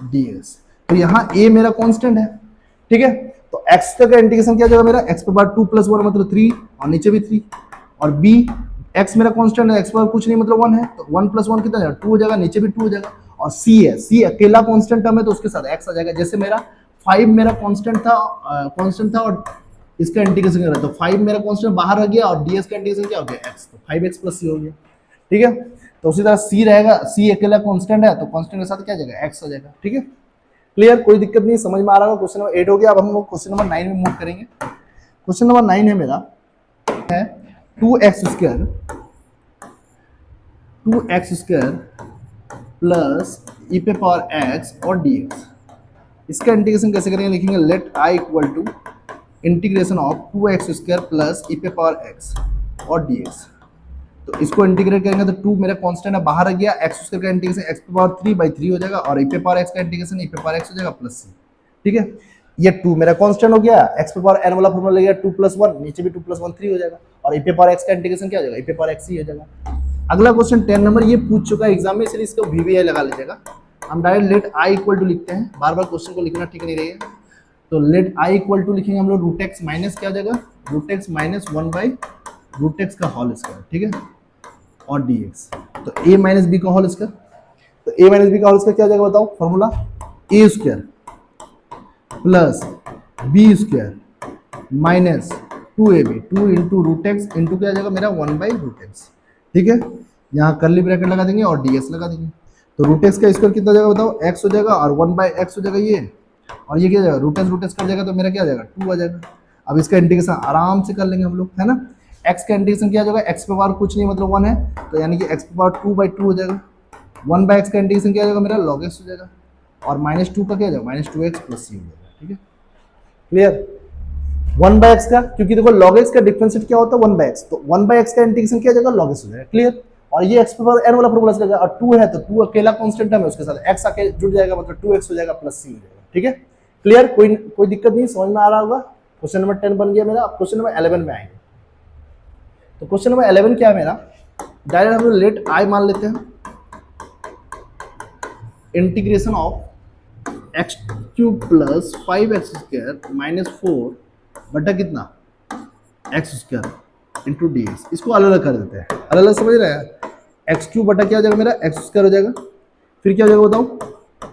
D x. तो यहाँ a मेरा कांस्टेंट है। ठीक है, तो x का इंटीग्रेशन क्या हो जाएगा मेरा, x पे पावर 2 प्लस 1 मतलब 3 और नीचे भी 3, और b एक्स मेरा कांस्टेंट है, एक्स पर कुछ नहीं मतलब 1 है, तो 1 + 1 कितना हो जाएगा 2 हो जाएगा, नीचे भी 2 हो जाएगा। और सी है, सी अकेला कांस्टेंट टर्म है तो उसके साथ एक्स आ जाएगा। जैसे मेरा 5 मेरा कांस्टेंट था और इसका इंटीग्रेशन कर रहा है, तो 5 मेरा कांस्टेंट बाहर आ गया और ds का इंटीग्रेशन क्या हो गया x, तो 5x + c हो गया। ठीक है, तो उसी तरह c रहेगा, c अकेला कांस्टेंट है तो कांस्टेंट के साथ क्या आ जाएगा x आ जाएगा। ठीक है, क्लियर, कोई दिक्कत नहीं, समझ में आ रहा होगा। क्वेश्चन नंबर 8 हो गया। अब हम लोग क्वेश्चन नंबर 9 में मूव करेंगे। क्वेश्चन नंबर 9 है मेरा, है 2x² प्लस e पे पावर x और dx। इसका इंटीग्रेशन कैसे करेंगे, लिखेंगे let i equal to integration of 2x² plus e पे पावर x और dx। तो इसको इंटीग्रेट करेंगे तो 2 मेरा कांस्टेंट है बाहर आ गया, x² का इंटीग्रेशन x पे पावर 3/3 हो जाएगा और e पे पावर x का इंटीग्रेशन e पे पावर x हो जाएगा प्लस c। ठीक है, ये 2 मेरा कांस्टेंट हो गया, x पे पावर n वाला फॉर्मूला लगेगा 2 + 1, नीचे भी 2 + 1 3 हो जाएगा और e पे पावर x का इंटीग्रेशन क्या हो जाएगा e पे पावर x ही हो जाएगा। अगला क्वेश्चन 10 नंबर, ये पूछ चुका है एग्जाम में, इसलिए इसको वीवीआई लगा लीजिएगा। हम direct let i equal to लिखते हैं, बार बार क्वेश्चन को लिखना ठीक नहीं रहेगा। तो लेट i इक्वल टू लिखेंगे हम लोग √x माइनस क्या हो जाएगा, √x माइनस 1/√x का होल स्क्वायर। ठीक है, और dx, तो a माइनस बी का होल स्क्वायर, तो a माइनस बी का होल स्क्वायर क्या हो जाएगा बताओ, formula a² plus b² minus 2ab, 2 into √x into क्या आ जाएगा मेरा 1/√x। ठीक है, यहाँ कर्ली ब्रैकेट लगा देंगे और ds लगा देंगे, तो √x का स्क्वायर कितना हो जाएगा बताओ, x हो जाएगा और 1/x हो जाएगा ये, और ये क्या हो जाएगा √x कर जाएगा तो मेरा क्या आ जाएगा 2 आ जाएगा। अब इसका इंटीग्रेशन आराम से कर लेंगे हम लोग, है ना। x का इंटीग्रेशन क्या हो जाएगा, x पे पावर कुछ नहीं मतलब 1 है, तो यानी कि x पे पावर 2/2 हो जाएगा। 1/x का इंटीग्रेशन क्या हो जाएगा मेरा log x हो जाएगा, और -2 का क्या हो जाएगा -2x + c हो जाएगा। ठीक है, क्लियर। 1/x का, क्योंकि देखो log x का डिफरेंशिएट क्या होता है 1/x, तो 1/x का इंटीग्रेशन क्या हो जाएगा log x हो जाएगा। क्लियर, और ये x पे पावर n वाला फॉर्मूला चलेगा, और 2 है तो 2 अकेला कांस्टेंट है, उसके साथ x आके जुड़ जाएगा, मतलब 2x हो जाएगा प्लस c हो जाएगा। ठीक है, क्लियर, कोई दिक्कत नहीं, समझ में आ रहा होगा। क्वेश्चन नंबर 10 बन गया मेरा। अब क्वेश्चन नंबर 11 में आएंगे। तो क्वेश्चन नंबर 11 क्या है मेरा, डायरेक्ट हम लोग लेट i मान लेते हैं, integration of x³ plus 5x² minus 4 बटा कितना x² इंटू dx। इसको अलग अलग कर देते हैं, अलग अलग समझ रहे हैं। x³ बटा क्या हो जाएगा मेरा x² हो जाएगा, फिर क्या हो जाएगा बताओ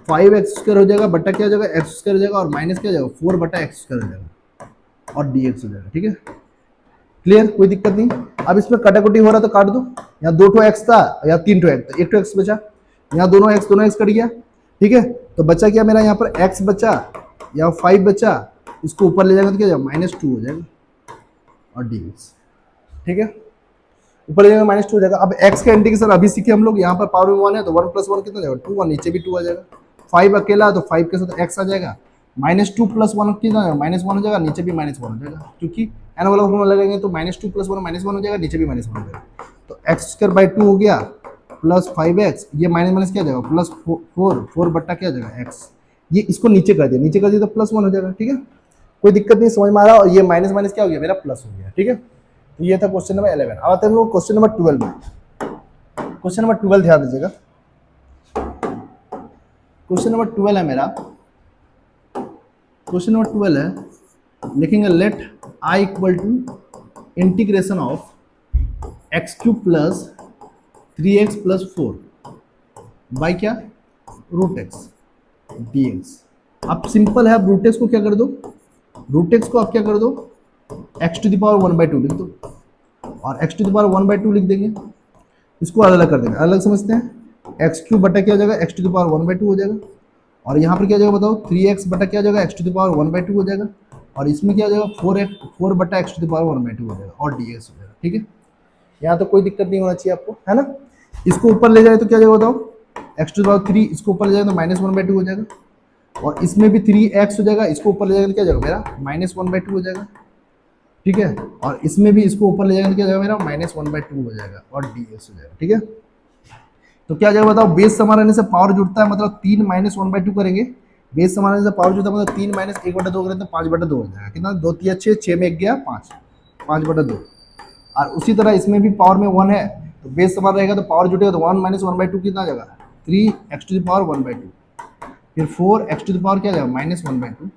5x² हो जाएगा बटा क्या हो जाएगा x² हो जाएगा, और माइनस क्या हो जाएगा 4 बटा x² हो जाएगा और dx हो जाएगा। ठीक है, क्लियर, कोई दिक्कत नहीं। अब इसमें कटाकुटी हो रहा तो काट दो, यहाँ 2 x था या 3 x, तो 1 x बचा, यहाँ दोनों x कट गया। ठीक है, तो बचा क्या मेरा यहाँ पर x बचा या 5 बचा, इसको ऊपर ले जाएगा तो क्या हो जाएगा -2 हो जाएगा और dx। ठीक है, ऊपर ले जाएगा -2 हो जाएगा। अब x का इंटीग्रेशन अभी सीखे हम लोग, यहाँ पर पावर में 1 है तो 1 + 1 कितना जाएगा 2, और नीचे भी 2 आ जाएगा। 5 अकेला तो 5 के साथ x आ जाएगा, -2 + 1 कितना जाएगा -1 हो जाएगा, नीचे भी -1 हो जाएगा, क्योंकि n वाला फॉर्मूला लगेंगे तो -2 + 1 -1 हो जाएगा, नीचे भी -1 हो जाएगा। तो x²/2 हो गया प्लस 5x, ये माइनस क्या जाएगा प्लस 4 बट्टा क्या जाएगा x, ये इसको नीचे कर दिया तो +1 हो जाएगा। ठीक है, कोई दिक्कत नहीं, समझ में आ रहा है। और ये माइनस माइनस क्या हो गया मेरा प्लस हो गया। ठीक है, तो ये था क्वेश्चन नंबर 11। अब आते हैं हम लोग क्वेश्चन नंबर 12 में। क्वेश्चन नंबर 12 ध्यान दीजिएगा, क्वेश्चन नंबर 12 है मेरा, क्वेश्चन नंबर 12 है, लिखेंगे let i equal to integration of x³ plus 3x + 4 by क्या √x dx। अब सिंपल है, अब √x को क्या कर दो, √x को आप क्या कर दो x⁻² 1/2 लिख दो, और x⁻² 1/2 लिख देंगे, इसको अलग अलग कर देंगे, अलग समझते हैं। x³ बटा क्या हो जाएगा x⁻² 1/2 हो जाएगा, और यहाँ पर क्या हो जाएगा बताओ 3x बटा क्या हो जाएगा x⁻² 1/2 हो जाएगा, और इसमें क्या हो जाएगा 4 बटा x⁻² 1/2 हो जाएगा और dx हो जाएगा। ठीक है, यहाँ तो कोई दिक्कत नहीं होना चाहिए आपको, है ना। इसको ऊपर ले जाए तो क्या हो जाएगा बताओ x⁻3, इसको ऊपर ले जाए तो -1/2 हो जाएगा, और इसमें भी 3x हो जाएगा, इसको ऊपर ले जाएगा तो क्या हो जाएगा मेरा -1/2 हो जाएगा। ठीक है, और इसमें भी इसको ऊपर ले जाएगा तो क्या हो जाएगा मेरा -1/2 हो जाएगा और dx हो जाएगा। ठीक है, तो क्या हो जाएगा बताओ, बेस समान रहने से पावर जुड़ता है, मतलब 3 -1/2 करेंगे, बेस समान रहने से पावर जुड़ता है, मतलब 3 - 1/2 करें तो 5/2 हो जाएगा। कितना 2 3 6 6 में 1 गया 5, 5/2। और उसी तरह इसमें भी पावर में 1 है, तो बेस समान रहेगा तो पावर जुटेगा, तो 1 - 1/2 कितना आ जाएगा 3x⁻1/2, फिर 4x⁻ क्या जाएगा -1/2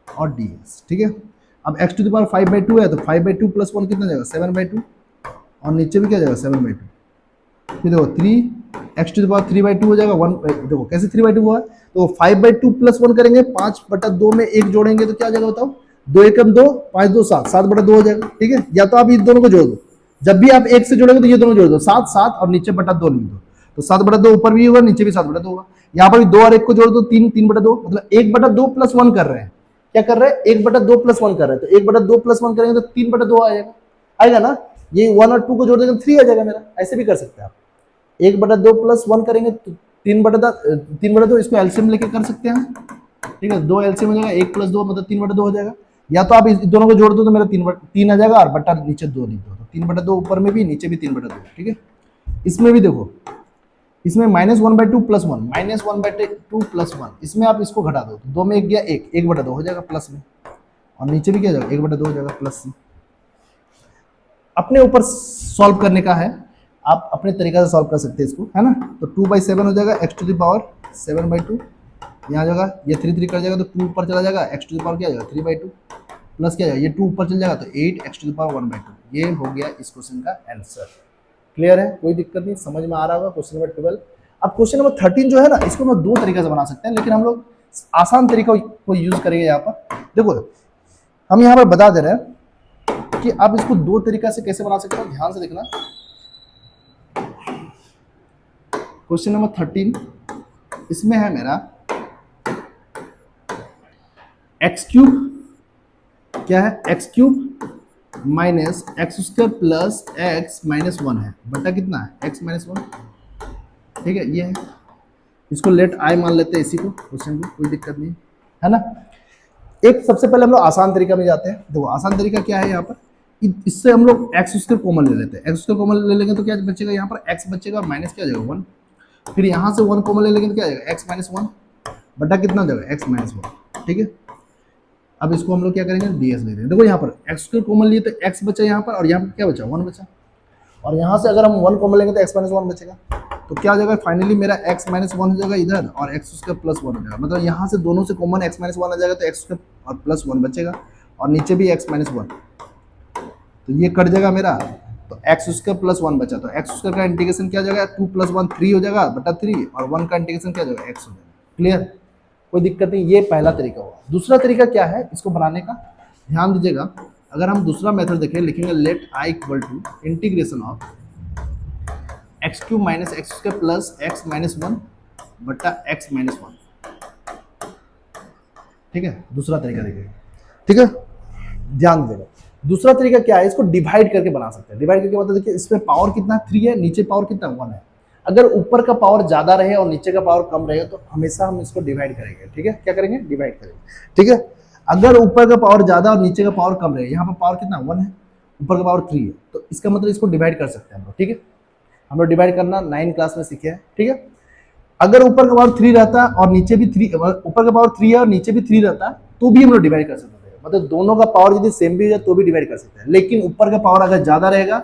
और dx। ठीक है, अब x⁻5/2 है तो 5/2 + 1 कितना जाएगा 7/2, और नीचे भी क्या जाएगा 7/2। फिर देखो 3x⁴ हो जाएगा 1। देखो कैसे 3/2 हुआ, तो 5/2 + 1 करेंगे, 5/2 में 1 जोड़ेंगे तो क्या आ जाएगा बताओ, 2 एकम 2, 5 2 7, 7/2 हो जाएगा। ठीक है, या तो आप इन दोनों को जोड़ दो, जब भी आप एक से जोड़ेंगे तो ये दोनों जोड़ दो, 7 7 और नीचे बटा 2 लिख दो, तो 7/2 ऊपर भी होगा नीचे भी 7/2 होगा। यहाँ पर भी 2 और 1 को जोड़ दो, 3 3/2, मतलब 1/2 + 1 कर रहे हैं। क्या कर रहे हैं, 1/2 + 1 कर रहे हैं, तो 1/2 + 1 करेंगे तो 3/2 आ जाएगा, आएगा ना। ये 1 और 2 को जोड़ देंगे तो 3 आ जाएगा मेरा। ऐसे भी कर सकते हैं आप, 1/2 + 1 करेंगे तो 3/2, इसको एलसीएम लेके कर सकते हैं। ठीक है, 2 एलसीएम हो जाएगा, 1 + 2 मतलब 3/2 हो जाएगा। या तो आप इस दोनों को जोड़ दो तो मेरा 3 आ जाएगा, और बटा नीचे 2 लिख दो, तो 3/2 ऊपर में भी नीचे भी 3/2। ठीक है, इसमें भी देखो, इसमें -1/2 + 1, -1/2 + 1, इसमें आप इसको घटा दो, तो 2 में 1 गया, 1 1/2 हो जाएगा प्लस में, और नीचे भी क्या जाएगा 1/2 हो जाएगा प्लस में। अपने ऊपर सॉल्व करने का है, आप अपने तरीका से सॉल्व कर सकते हैं इसको, है ना। तो 2/7 हो जाएगा x⁴ 7/2, यहाँ जाएगा ये 3 3 कर जाएगा तो 2 ऊपर चला जाएगा, x⁴ क्या जाएगा 3/2 प्लस क्या जाएगा, ये 2 ऊपर चल जाएगा तो 8x⁴1/2। ये हो गया इस क्वेश्चन का आंसर। क्लियर है, कोई दिक्कत नहीं, समझ में आ रहा होगा। Question number 12। अब क्वेश्चन नंबर 13 जो है ना, इसको हम 2 तरीके से बना सकते हैं, लेकिन हम लोग आसान तरीका को यूज करेंगे। यहाँ पर देखो, हम यहाँ पर बता दे रहे हैं कि आप इसको 2 तरीका से कैसे बना सकते हो, ध्यान से देखना। क्वेश्चन नंबर 13, इसमें है मेरा x³ क्या है, x³ - x² + x - 1 है, बटा कितना है x - 1। ठीक है, ये है, इसको लेट आई मान लेते हैं, इसी को क्वेश्चन को, कोई दिक्कत नहीं है ना। एक सबसे पहले हम लोग आसान तरीका में जाते हैं। देखो आसान तरीका क्या है, यहाँ पर इससे हम लोग x² कॉमन ले लेते हैं। x² कॉमन ले लेंगे तो क्या बचेगा, यहाँ पर x बचेगा, माइनस क्या हो जाएगा 1। फिर यहाँ से 1 कॉमन ले लेंगे तो क्या आएगा x - 1 बटा कितना हो जाएगा x - 1। ठीक है, अब इसको हम लोग क्या करेंगे, ds ले देंगे। देखो यहाँ पर x² कॉमन लिए तो x बचा यहाँ पर, और यहाँ पर क्या बचा 1 बचा, और यहाँ से अगर हम 1 कॉमन लेंगे तो x - 1 बचेगा। तो क्या हो जाएगा, फाइनली मेरा x - 1 हो जाएगा इधर, और x² + 1 हो जाएगा, मतलब यहाँ से दोनों से कॉमन x - 1 आ जाएगा, तो x² और प्लस 1 बचेगा, और नीचे भी x - 1, तो ये कट जाएगा मेरा, तो x² + 1 बचा, तो x² का इंटीग्रेशन क्या हो जाएगा, 2 + 1 3 हो जाएगा बटा 3, और 1 का इंटीग्रेशन क्या हो जाएगा x हो जाएगा। क्लियर, कोई दिक्कत नहीं। ये पहला तरीका हुआ। दूसरा तरीका क्या है इसको बनाने का, ध्यान दीजिएगा। अगर हम दूसरा मेथड देखें, लिखेंगे let i = integration of x³ - x² + x - 1 बटा x - 1। ठीक है, दूसरा तरीका देखिए। ठीक है, ध्यान देना। दूसरा तरीका क्या है, इसको डिवाइड करके बना सकते हैं। डिवाइड करके मतलब देखिए, इसमें पावर कितना 3 है, नीचे पावर कितना 1 है। अगर ऊपर का पावर ज्यादा रहे और नीचे का पावर कम रहे तो हमेशा हम इसको डिवाइड करेंगे। ठीक है, क्या करेंगे, डिवाइड करेंगे। ठीक है, अगर ऊपर का पावर ज्यादा और नीचे का पावर कम रहे, यहाँ पर पावर कितना 1 है, ऊपर का पावर 3 है, तो इसका मतलब इसको डिवाइड कर सकते हैं हम लोग। ठीक है, हम लोग डिवाइड करना 9 क्लास में सीखे हैं। ठीक है, अगर ऊपर का पावर 3 रहता और नीचे भी 3, ऊपर का पावर 3 है और नीचे भी 3 रहता तो भी हम लोग डिवाइड कर सकते थे। मतलब दोनों का पावर यदि सेम भी है तो भी डिवाइड कर सकते हैं। लेकिन ऊपर का पावर अगर ज्यादा रहेगा,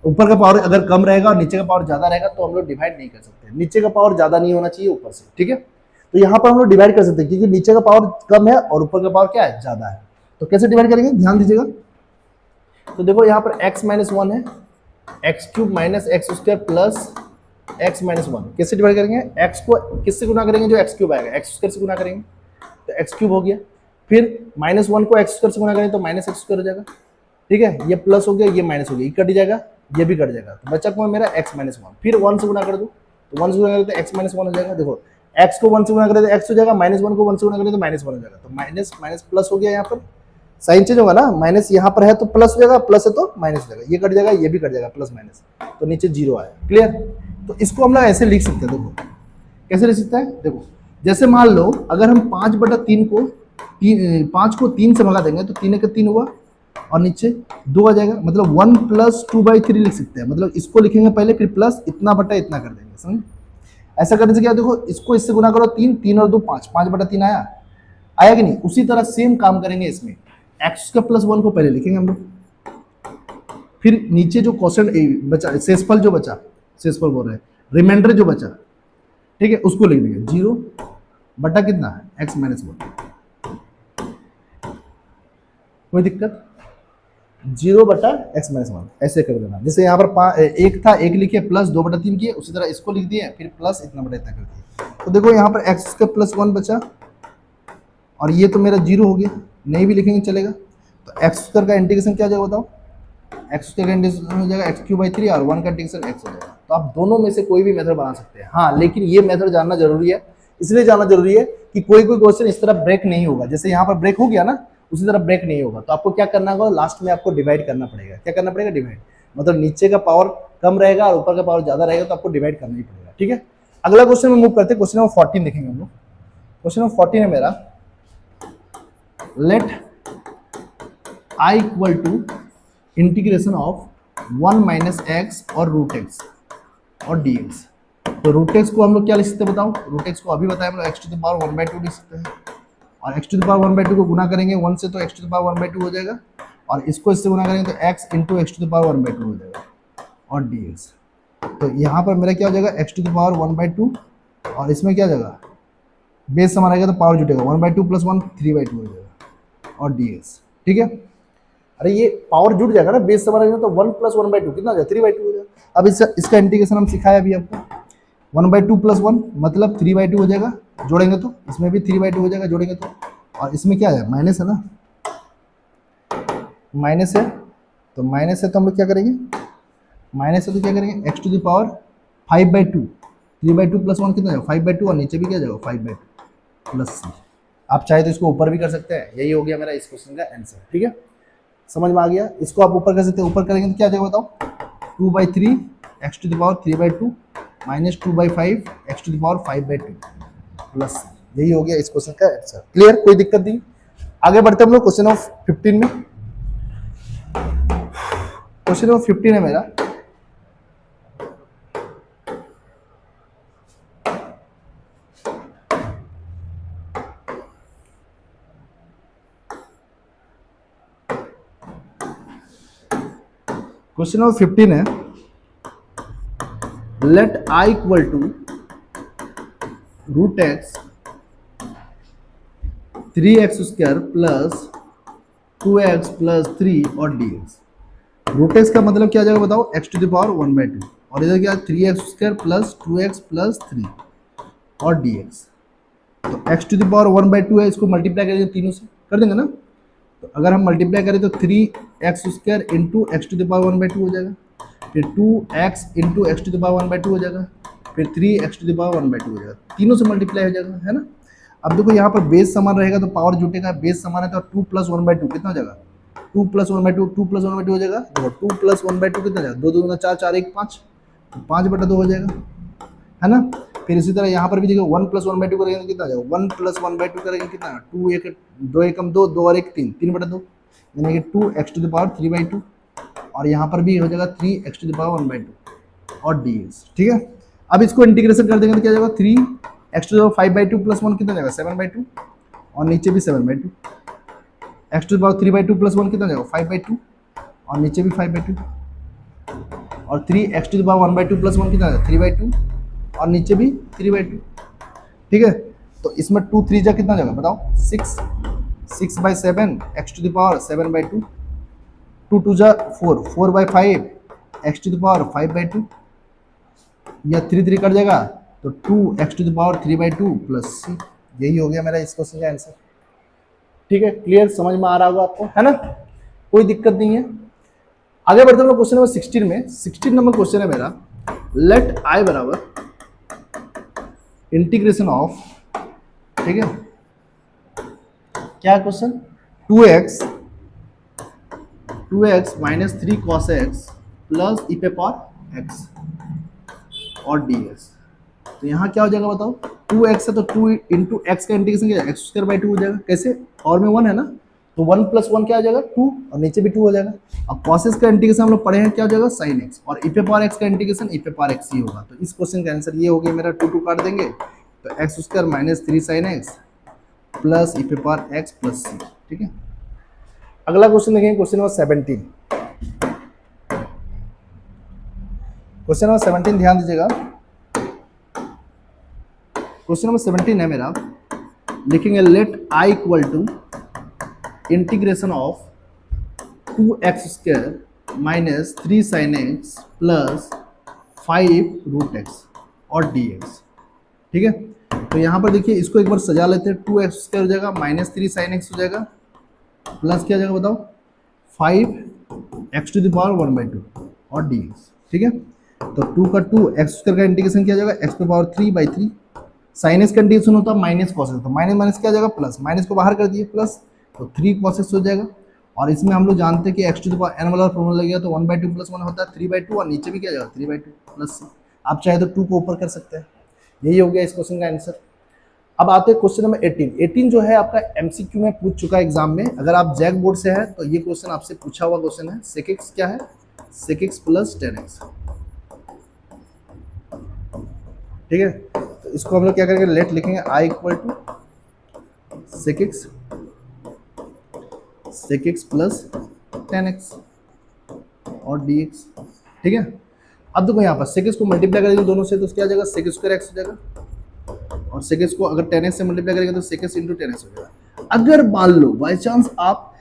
ऊपर का पावर अगर कम रहेगा और नीचे का पावर ज्यादा रहेगा तो हम लोग डिवाइड नहीं कर सकते। नीचे का पावर ज्यादा नहीं होना चाहिए ऊपर से। ठीक है, तो यहाँ पर हम लोग डिवाइड कर सकते हैं, क्योंकि नीचे का पावर कम है और ऊपर का पावर क्या है, ज्यादा है। तो कैसे डिवाइड करेंगे, ध्यान दीजिएगा। तो देखो यहाँ पर x - 1 है, x³ - x² प्लस x - 1। कैसे डिवाइड करेंगे, x को किससे गुना करेंगे, जो x³ आएगा x² से गुना करेंगे तो x³ हो गया। फिर -1 को x² से गुना करेंगे तो -x² हो जाएगा। ठीक है, ये प्लस हो गया, ये माइनस हो गया, ये कट जाएगा, ये भी कट जाएगा, तो बचा कौन मेरा x - 1। फिर 1 से गुना कर दो, तो 1 से गुना करें तो x - 1 हो जाएगा। देखो x को 1 से गुना करें तो x हो जाएगा, -1 को 1 से गुना करें तो -1 हो जाएगा, तो माइनस माइनस प्लस हो गया। यहाँ पर साइन चेंज होगा ना, माइनस यहाँ पर है तो प्लस हो जाएगा, प्लस है तो माइनस हो जाएगा, ये कट जाएगा, ये भी कट जाएगा, प्लस माइनस, तो नीचे 0 आया। क्लियर, तो इसको हम लोग ऐसे लिख सकते हैं। देखो कैसे लिख सकते हैं, देखो जैसे मान लो अगर हम 5/3 को 5 को 3 से भगा देंगे तो 3 का 3 हुआ और नीचे 2 आ जाएगा, मतलब 1 + 2/3 लिख सकते हैं। मतलब इसको लिखेंगे पहले, फिर प्लस इतना बटा इतना कर देंगे, समझ। ऐसा करने से क्या, देखो इसको इससे गुना करो, 3 3 और 2 5, 5/3 आया, आया कि नहीं। उसी तरह सेम काम करेंगे इसमें, x² + 1 को पहले लिखेंगे हम लोग, फिर नीचे जो क्वेश्चन बचा, शेषफल जो बचा, शेषफल बोल रहे हैं, रिमाइंडर जो बचा, ठीक है, उसको लिख देंगे 0 बटा कितना x - 1। कोई दिक्कत, जीरो बटा एक्स माइनस वन ऐसे कर देना। जैसे यहाँ पर एक था, एक लिखे प्लस 2/3 किए, उसी तरह इसको लिख दिए, फिर प्लस इतना बटा इतना कर दिए। तो देखो यहाँ पर एक्स स्क्वायर प्लस 1 बचा, और ये तो मेरा जीरो हो गया, नहीं भी लिखेंगे चलेगा। तो एक्स स्क्वायर का इंटीग्रेशन क्या हो जाएगा बताओ, एक्स स्क्वायर का इंटीग्रेशन हो जाएगा एक्स क्यूब बाई 3 और 1 का इंटीग्रेशन एक्स हो जाएगा। तो आप दोनों में से कोई भी मेथड बना सकते हैं। हाँ, लेकिन ये मेथड जानना जरूरी है, इसलिए जानना जरूरी है कि कोई कोई क्वेश्चन इस तरह ब्रेक नहीं होगा। जैसे यहाँ पर ब्रेक हो गया ना, उसी तरह ब्रेक नहीं होगा। तो आपको क्या करना होगा, लास्ट में आपको डिवाइड करना पड़ेगा। क्या करना पड़ेगा, डिवाइड। मतलब नीचे का पावर कम रहेगा और ऊपर का पावर ज्यादा रहेगा, तो आपको डिवाइड करना ही पड़ेगा। ठीक है, अगला क्वेश्चन में मूव करते हैं। क्वेश्चन नंबर 14 देखेंगे हम लोग। क्वेश्चन नंबर 14 है मेरा, let I equal to integration of 1 minus x और रूट एक्स और डी एक्स। तो रूट एक्स को हम लोग क्या लिख सकते हैं बताओ, रूट एक्स को अभी बताया हम लोग एक्स टू द पावर 1/2 लिख सकते हैं, और एक्स टू द पावर 1/2 को गुना करेंगे 1 से तो एक्स टू द पावर 1/2 हो जाएगा, और इसको इससे गुना करेंगे तो x into x to the power 1/2 हो जाएगा और डी एक्स। तो यहाँ पर मेरा क्या हो जाएगा, एक्स टू द पावर 1/2, और इसमें क्या हो जाएगा, बेस समान रहेगा तो पावर जुटेगा 1/2 प्लस 1 3/2 हो जाएगा और डी एक्स। ठीक है, अरे ये पावर जुट जाएगा ना, बेस समान रहेगा तो 1 प्लस 1/2 कितना हो जाएगा, 3/2 हो जाएगा। अब इसका इंटीग्रेशन हम सिखाया अभी आपको, 1/2 प्लस 1 मतलब 3/2 हो जाएगा, जोड़ेंगे तो इसमें भी 3/2 हो जाएगा जोड़ेंगे तो, और इसमें क्या है, माइनस है ना, माइनस है, तो माइनस है तो हम लोग क्या करेंगे, माइनस है तो क्या करेंगे, x to the power 5/2, 3/2 plus 1 कितना जाएगा 5/2, और नीचे भी क्या जाएगा 5/2 प्लस सी। आप चाहे तो इसको ऊपर भी कर सकते हैं। यही हो गया मेरा इस क्वेश्चन का आंसर। ठीक है, समझ में आ गया। इसको आप ऊपर कर सकते हैं, ऊपर करेंगे तो क्या जाएगा बताओ, 2/3 x to the power 3/2 minus 2/5 x to the power 5/2 plus, यही हो गया इस क्वेश्चन का आंसर। क्लियर, कोई दिक्कत नहीं। आगे बढ़ते हम लोग क्वेश्चन ऑफ 15 में। क्वेश्चन ऑफ 15 है मेरा, क्वेश्चन नंबर 15 है, let I equal to root x 3x square plus 2x plus 3 और dx। रूट एक्स का मतलब क्या जाएगा बताओ, x टू द पावर 1/2, और इधर क्या 3x square plus 2x plus 3 और dx। तो x टू द पावर 1/2 है, इसको मल्टीप्लाई करेंगे तीनों से, कर देंगे ना। तो अगर हम मल्टीप्लाई करें तो 3x square into x to the power 1/2 हो जाएगा, फिर 2x into x to the power 1/2 हो जाएगा, फिर 3x टू द पावर 1/2 हो जाएगा, तीनों से मल्टीप्लाई हो जाएगा, है ना। अब देखो यहाँ पर बेस समान रहेगा तो पावर जुटेगा, बेस समान है तो 2 प्लस 1/2 कितना हो जाएगा, 2 प्लस 1/2, 2 प्लस 1/2 हो जाएगा। देखो 2 प्लस 1/2 कितना जाएगा, 2 2 4 4 1 5, 5/2 हो जाएगा, है ना। फिर इसी तरह यहाँ पर भी देखो 1 प्लस 1/2 करेंगे तो कितना आ जाएगा, 1 प्लस 1/2 करेंगे कितना, 2 1 2 एकम 2, 2 और 1 3, 3/2, यानी कि 2x टू द पावर 3/2, और यहाँ पर भी हो जाएगा 3x टू द पावर 1/2 और dx। ठीक है, अब इसको इंटीग्रेशन कर देंगे तो क्या जाएगा, 3x to the power 5/2 plus 1 कितना जाएगा 7/2, और नीचे भी 7/2, x to the power 3/2 plus 1 कितना जाएगा 5/2, और नीचे भी 5/2, और 3x to the power 1/2 plus 1 कितना जाएगा 3/2, और नीचे भी 3/2। ठीक है, तो इसमें 2 3 जा कितना जाएगा बताओ, 6/7 x टू द पावर 7/2, 2 2 जा 4, 4/5 x टू द पावर 5/2, या 3 3 कट जाएगा तो 2x to the power 3/2 plus c। यही हो गया मेरा इस क्वेश्चन का आंसर। ठीक है, क्लियर, समझ में आ रहा होगा आपको, है ना, कोई दिक्कत नहीं है। आगे बढ़ते हैं क्वेश्चन नंबर 16 में। 16 नंबर क्वेश्चन है मेरा, लेट आई बराबर इंटीग्रेशन ऑफ, ठीक है, क्या question, 2x minus 3 cos x plus e पे पावर एक्स और dx। तो यहाँ क्या हो जाएगा बताओ, 2x है तो 2 इंटू एक्स का इंटीग्रेशन क्या है, x² 2 हो जाएगा, कैसे, और में 1 है ना, तो 1 प्लस 1 क्या हो जाएगा 2, और नीचे भी 2 हो जाएगा। अब cos x का इंटीग्रेशन हम लोग पढ़े हैं, क्या हो जाएगा sin x, और ई पे पावर x का इंटीग्रेशन ई पे पावर x ही होगा। तो इस क्वेश्चन का आंसर ये हो गया मेरा, 2 2 काट देंगे तो x² minus 3 sin x plus e पे पावर x प्लस c। ठीक है, अगला क्वेश्चन देखेंगे, क्वेश्चन नंबर 17। क्वेश्चन नंबर 17 ध्यान दीजिएगा। क्वेश्चन नंबर 17 है मेरा, लिखेंगे let I equal to integration of 2x² minus 3 sin x plus 5√x और dx। ठीक है, तो यहाँ पर देखिए इसको एक बार सजा लेते हैं। 2x² हो जाएगा माइनस 3 sin x हो जाएगा प्लस क्या हो जाएगा बताओ 5x⁴ और dx। ठीक है, तो 2 का 2 x² का इंटीग्रेशन क्या हो जाएगा x⁻³ sin x का इंटीग्रेशन होता है माइनस cos x, तो माइनस माइनस क्या हो जाएगा प्लस, माइनस को बाहर कर दिए प्लस, तो 3 cos x हो जाएगा। और इसमें हम लोग जानते हैं कि x⁴n वाला फॉर्मूला लग गया तो 1/2 + 1 होता है 3/2 और नीचे भी क्या जाएगा 3/2 प्लस। आप चाहे तो 2 को ऊपर कर सकते हैं। यही हो गया इस क्वेश्चन का आंसर। अब आते हैं क्वेश्चन नंबर 18 जो है आपका एमसीक्यू में पूछ चुका है एग्जाम में। अगर आप जैक बोर्ड से है तो ये क्वेश्चन आपसे पूछा हुआ क्वेश्चन है। sec x क्या है sec x + tan x। ठीक है, तो इसको हम लोग क्या करेंगे लेट लिखेंगे I = sec x + tan x और dx। ठीक है, अब देखो यहाँ पर sec x को मल्टीप्लाई करेंगे दोनों से तो क्या आ जाएगा sec² x हो जाएगा, और sec x को अगर tan x से मल्टीप्लाई करेंगे तो sec x × tan x हो जाएगा। अगर मान लो बाय चांस आप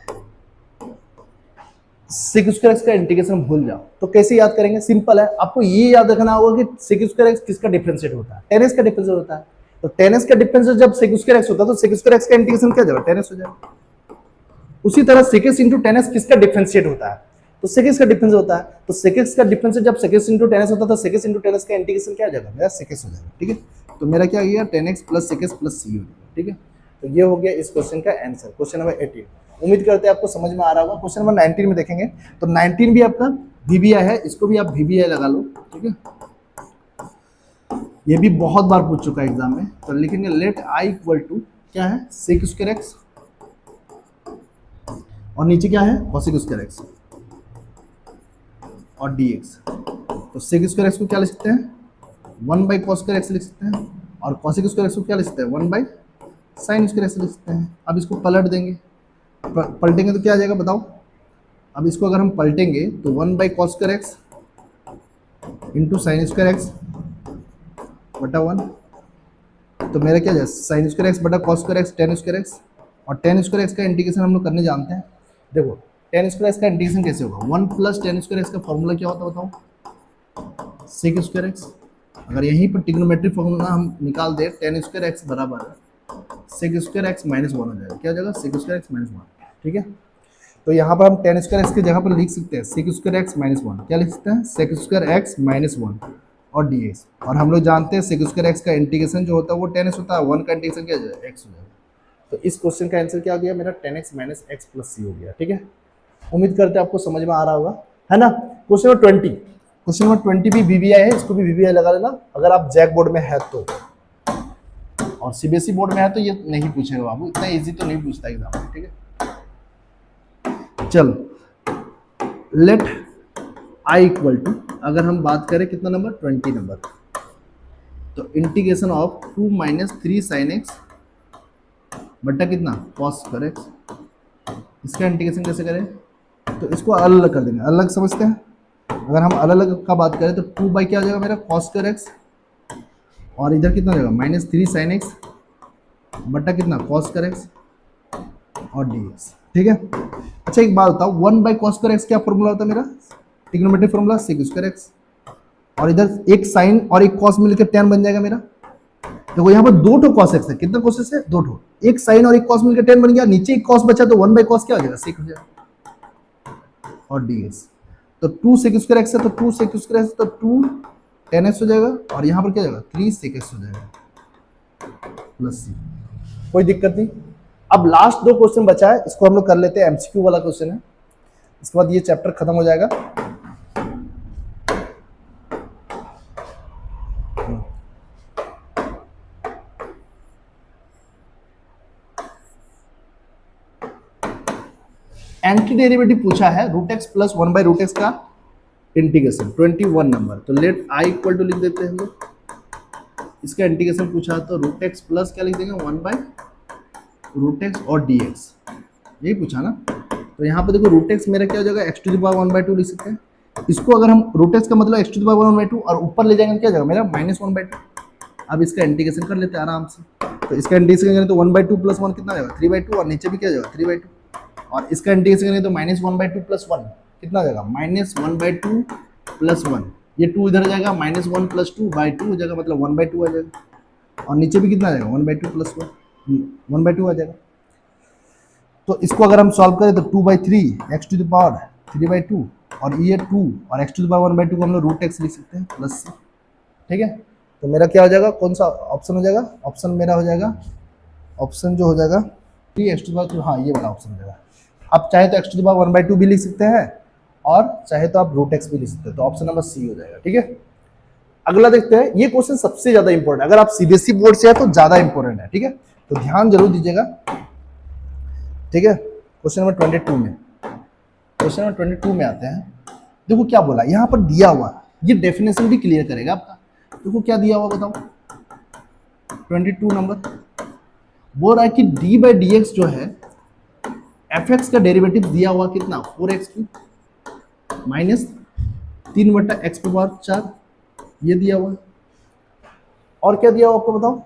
sec² x का इंटीग्रेशन भूल जाओ तो कैसे याद करेंगे? सिंपल है, आपको ये याद रखना होगा कि sec² x किसका डिफरेंशिएट होता है, tan x का डिफरेंशिएट होता है। तो tan x का डिफरेंशिएट जब sec² x होता है तो sec² x का इंटीग्रेशन क्या जाएगा tan x हो जाएगा। उसी तरह sec x × tan x किसका डिफरेंशिएट होता है तो sec x का डिफरेंस होता है। तो sec x का डिफरेंशिएट जब sec x × tan x होता है तो sec x × tan x का इंटीग्रेशन क्या आ जाएगा मेरा sec x हो जाएगा। ठीक है, तो मेरा क्या आ गया tan x + sec x + c हो जाएगा। ठीक है, तो ये हो गया इस क्वेश्चन का आंसर, क्वेश्चन नंबर 18। उम्मीद करते हैं आपको समझ में आ रहा होगा। क्वेश्चन नंबर 19 में देखेंगे तो 19 भी आपका VBI है, इसको भी आप VBI लगा लो। ठीक है, ये भी बहुत बार पूछ चुका है एग्जाम में। तो लिखेंगे लेट I = क्या है sec² x और नीचे क्या है cos² x और dx। तो sec² x को क्या लिख सकते हैं 1/cos² x लिख सकते हैं, और cos² x को क्या लिख सकते हैं 1/sin² x लिख सकते हैं। अब इसको पलट देंगे, पलटेंगे तो क्या आ जाएगा बताओ। अब इसको अगर हम पलटेंगे तो 1/cos² x × sin² x बटा 1, तो मेरा क्या जाए sin² x बटा cos² x tan² x, और tan² x का इंटीग्रेशन हम लोग करने जानते हैं। देखो tan² x का इंटीग्रेशन कैसे होगा 1 + tan² x का फॉर्मूला क्या होता है बताओ sec² x। अगर यहीं पर ट्रिग्नोमेट्रिक फॉर्मूला हम निकाल दें tan² x बराबर sec² x - 1 हो जाएगा। क्या हो जाएगा sec² x - 1। ठीक है, तो यहाँ पर हम tan² x की जगह पर लिख सकते हैं sec² x - 1। क्या लिख सकते हैं sec² x - 1 और dx। और हम लोग जानते हैं sec² x का इंटीग्रेशन जो होता है वो tan x होता है, 1 का इंटीग्रेशन क्या हो जाएगा x हो जाएगा। तो इस क्वेश्चन का आंसर क्या हो गया मेरा tan x - x + c हो गया। ठीक है, उम्मीद करते हैं आपको समझ में आ रहा होगा, है ना। क्वेश्चन नंबर 20, क्वेश्चन नंबर 20 भी VBI है, इसको भी VBI लगा लेना अगर आप जैक बोर्ड में है तो। और CBSE बोर्ड में है तो ये नहीं पूछेगा बाबू, इतना इजी तो नहीं पूछता एग्जाम में। ठीक है, चलो लेट I = अगर हम बात करें कितना नंबर 20 नंबर, तो इंटीग्रेशन ऑफ 2 - 3 sin x बटा कितना cos² x, इसका इंटीग्रेशन कैसे करें तो इसको अलग अलग कर देंगे। अलग समझते हैं, अगर हम अलग अलग का बात करें तो 2 क्या हो जाएगा मेरा cos² x, और इधर कितना हो जाएगा -3 sin x बटा कितना cos² x और dx। ठीक है, अच्छा एक बात बताओ 1/cos² x क्या फॉर्मूला होता है मेरा ट्रिग्नोमेट्रिक फॉर्मूला sec² x, और इधर एक साइन और एक cos मिलकर tan बन जाएगा मेरा। देखो यहाँ पर 2 ठो cos x है, कितना cos x है 2 ठो, एक साइन और एक cos मिलकर tan बन गया, नीचे एक cos बचा तो 1/cos क्या हो जाएगा sec हो जाएगा और dx। तो 2 sec² x है तो 2 sec² x तो 2 tan x हो जाएगा, और यहाँ पर क्या हो जाएगा 3 sec x हो जाएगा प्लस c। कोई दिक्कत नहीं। अब लास्ट 2 क्वेश्चन बचा है, इसको हम लोग कर लेते हैं, MCQ वाला क्वेश्चन है, इसके बाद ये चैप्टर खत्म हो जाएगा। एंटी डेरिवेटिव पूछा है √x + 1/√x का इंटीग्रेशन 21 नंबर। तो लेट I = लिख देते हैं हम लोग, इसका इंटीग्रेशन पूछा तो √x प्लस क्या लिख देंगे 1/√x और dx, यही पूछा ना। तो यहाँ पे देखो √x मेरा क्या हो जाएगा x⁴ 1/2 लिख सकते हैं। इसको अगर हम √x का मतलब x⁴ 1/2 और ऊपर ले जाएंगे क्या जाएगा मेरा -1/2। अब इसका इंटीग्रेशन कर लेते हैं आराम से, तो इसका इंटीग्रेशन करें तो 1/2 + 1 कितना जाएगा 3/2, और नीचे भी क्या जाएगा 3/2। और इसका इंटीग्रेशन करेंगे तो -1/2 + 1 कितना आ जाएगा, -1/2 + 1, ये 2 इधर आ जाएगा, -1 + 2/2 हो जाएगा, मतलब 1/2 आ जाएगा, और नीचे भी कितना आ जाएगा 1/2 + 1, 1/2 आ जाएगा। तो इसको अगर हम सॉल्व करें तो 2/3 x⁻³ और ये 2 और x⁻1/2 को हम लोग √x लिख सकते हैं प्लस c, ठीक है। तो मेरा क्या हो जाएगा, कौन सा ऑप्शन हो जाएगा, ऑप्शन मेरा हो जाएगा, ऑप्शन जो हो जाएगा 3x⁻², हाँ ये वाला ऑप्शन हो जाएगा। आप चाहे तो x⁻1/2 भी लिख सकते हैं और चाहे तो आप √x भी लिख सकते हैं, तो ऑप्शन नंबर सी हो जाएगा, ठीक है। अगला देखते हैं, ये क्वेश्चन सबसे ज्यादा इंपॉर्टेंट है, अगर आप सीबीएसई बोर्ड से है तो ज्यादा इंपॉर्टेंट है, ठीक है, तो ध्यान जरूर दीजिएगा, ठीक है। क्वेश्चन नंबर 22 में, क्वेश्चन नंबर 22 में आते हैं। देखो क्या बोला यहाँ पर दिया हुआ, ये डेफिनेशन भी क्लियर करेगा आपका। देखो क्या दिया हुआ बताओ, 22 नंबर बोल रहा है कि d/dx जो है fx का डेरिवेटिव दिया हुआ कितना 4x³ माइनस 3/x⁴ ये दिया हुआ, और क्या दिया हुआ आपको बताओ,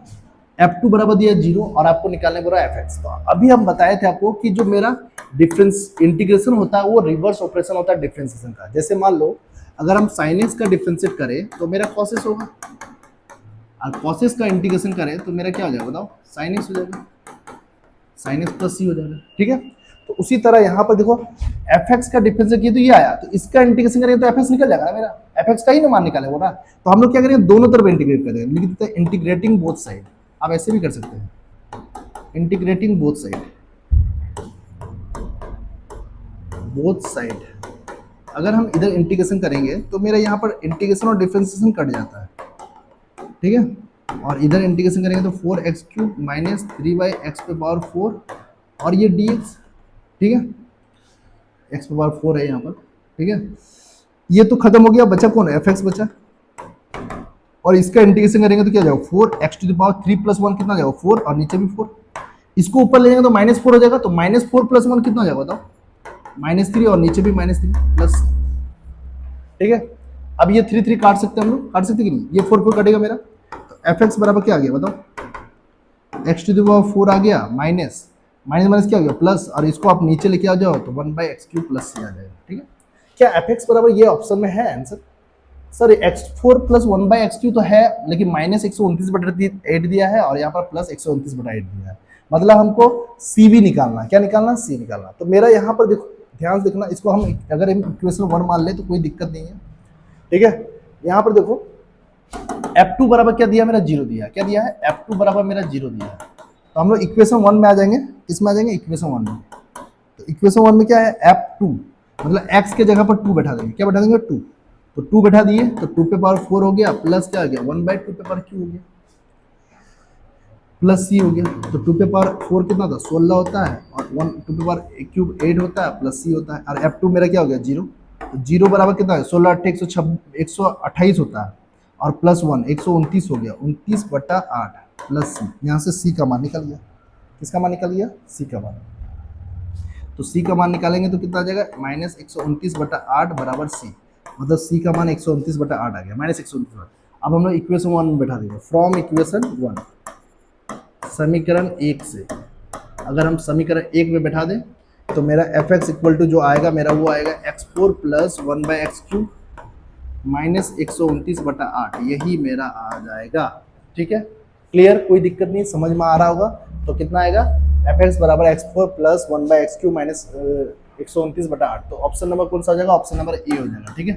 f2 बराबर दिया 0 और आपको निकालने बोला fx। तो अभी हम बताए थे आपको कि जो मेरा डिफरेंस इंटीग्रेशन होता है वो रिवर्स ऑपरेशन होता है डिफरेंशिएशन का। जैसे मान लो अगर हम sin x का डिफरेंशिएट करें तो मेरा cos x होगा, और cos x का इंटीग्रेशन करें तो मेरा क्या हो जाएगा बताओ, sin x हो जाएगा, sin x + c हो जाएगा, ठीक है। तो उसी तरह यहाँ पर देखो fx का डिफरेंशिएट किया तो ये आया, तो इसका इंटीग्रेशन करेंगे तो fx निकल जाएगा ना, मेरा fx का ही ना मान निकाले वो ना। तो हम लोग क्या करेंगे, दोनों तरफ इंटीग्रेट करेंगे, लिख देते हैं इंटीग्रेटिंग बोथ साइड। आप ऐसे भी कर सकते हैं, integrating both side, both side. अगर हम इधर इंटीग्रेशन करेंगे तो मेरा यहाँ पर इंटीग्रेशन और डिफरेंशिएशन कट जाता है, ठीक है, और इधर इंटीग्रेशन करेंगे तो 4x³ माइनस 3/x⁴ और ये dx, ठीक है, x⁴ है यहाँ पर, ठीक है। ये तो खत्म हो गया, बचा कौन, fx बचा, और इसका इंटीग्रेशन करेंगे तो क्या जाएगा 4x⁻³ + 1 कितना जाएगा 4, और नीचे भी 4, इसको ऊपर ले जाएंगे तो -4 हो जाएगा, तो -4 + 1 कितना हो जाएगा बताओ, -3, और नीचे भी -3 प्लस, ठीक है। अब ये 3 3 काट सकते हैं हम लोग, काट सकते कि नहीं, ये 4 4 कटेगा मेरा, तो fx बराबर क्या आ गया बताओ, x⁻4 आ गया माइनस माइनस क्या हो गया प्लस, और इसको आप नीचे लेके आ जाओ तो 1/x³ + c आ जाएगा, ठीक है। क्या fx बराबर ये ऑप्शन में है आंसर, सर x4 + 1/x³ तो है, लेकिन -129/8 दिया है और यहाँ पर +129/8 दिया है, मतलब हमको c भी निकालना, क्या निकालना, c निकालना। तो मेरा यहाँ पर देखो ध्यान से देखना, इसको हम अगर हम इक्वेशन 1 मान ले तो कोई दिक्कत नहीं है, ठीक है। यहाँ पर देखो f2 बराबर क्या दिया, मेरा 0 दिया, क्या दिया है, f2 बराबर मेरा 0 दिया है। तो हम लोग इक्वेशन 1 में आ जाएंगे, किसमें आ जाएंगे, इक्वेशन 1 में। तो इक्वेशन 1 में क्या है, f2 मतलब x के जगह पर 2 बैठा देंगे, क्या बैठा देंगे 2, तो 2 बैठा दिए तो 2⁻4 हो गया, प्लस क्या आ गया 1/2⁻³ हो गया, प्लस c हो गया। तो 2⁻4 कितना था 16 होता है, और 2⁻³ 8 होता है, प्लस c होता है, और f2 मेरा क्या हो गया 0, तो 0 बराबर कितना है 16 8 128 होता है, और प्लस 1 129 हो गया, 29/8 प्लस c, यहाँ से c का मान निकल गया, किसका मान निकल गया, c का मान। तो c का मान निकालेंगे तो कितना आ जाएगा, -129/8 बराबर c, मतलब c का मान 129/8 आ गया, -129। अब हम लोग इक्वेशन 1 में बैठा देंगे, फ्रॉम इक्वेशन 1, समीकरण 1 से अगर हम समीकरण 1 में बैठा दें तो मेरा fx इक्वल टू जो आएगा मेरा वो आएगा x4 + 1/x³ माइनस 129/8, यही मेरा आ जाएगा, ठीक है। क्लियर, कोई दिक्कत नहीं, समझ में आ रहा होगा। तो कितना आएगा, fx बराबर x4 + 1/x³ माइनस 129/8, तो ऑप्शन नंबर कौन सा हो जाएगा, ऑप्शन नंबर ए हो जाएगा, ठीक है।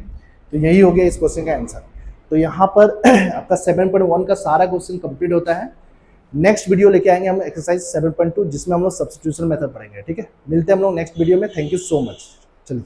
तो यही हो गया इस क्वेश्चन का आंसर। तो यहाँ पर आपका 7.1 का सारा क्वेश्चन कंप्लीट होता है। नेक्स्ट वीडियो लेके आएंगे हम एक्सरसाइज 7.2 जिसमें हम लोग सब्स्टिट्यूशन मेथड पढ़ेंगे, ठीक है। मिलते हैं हम लोग नेक्स्ट वीडियो में, थैंक यू सो मच, चलिए।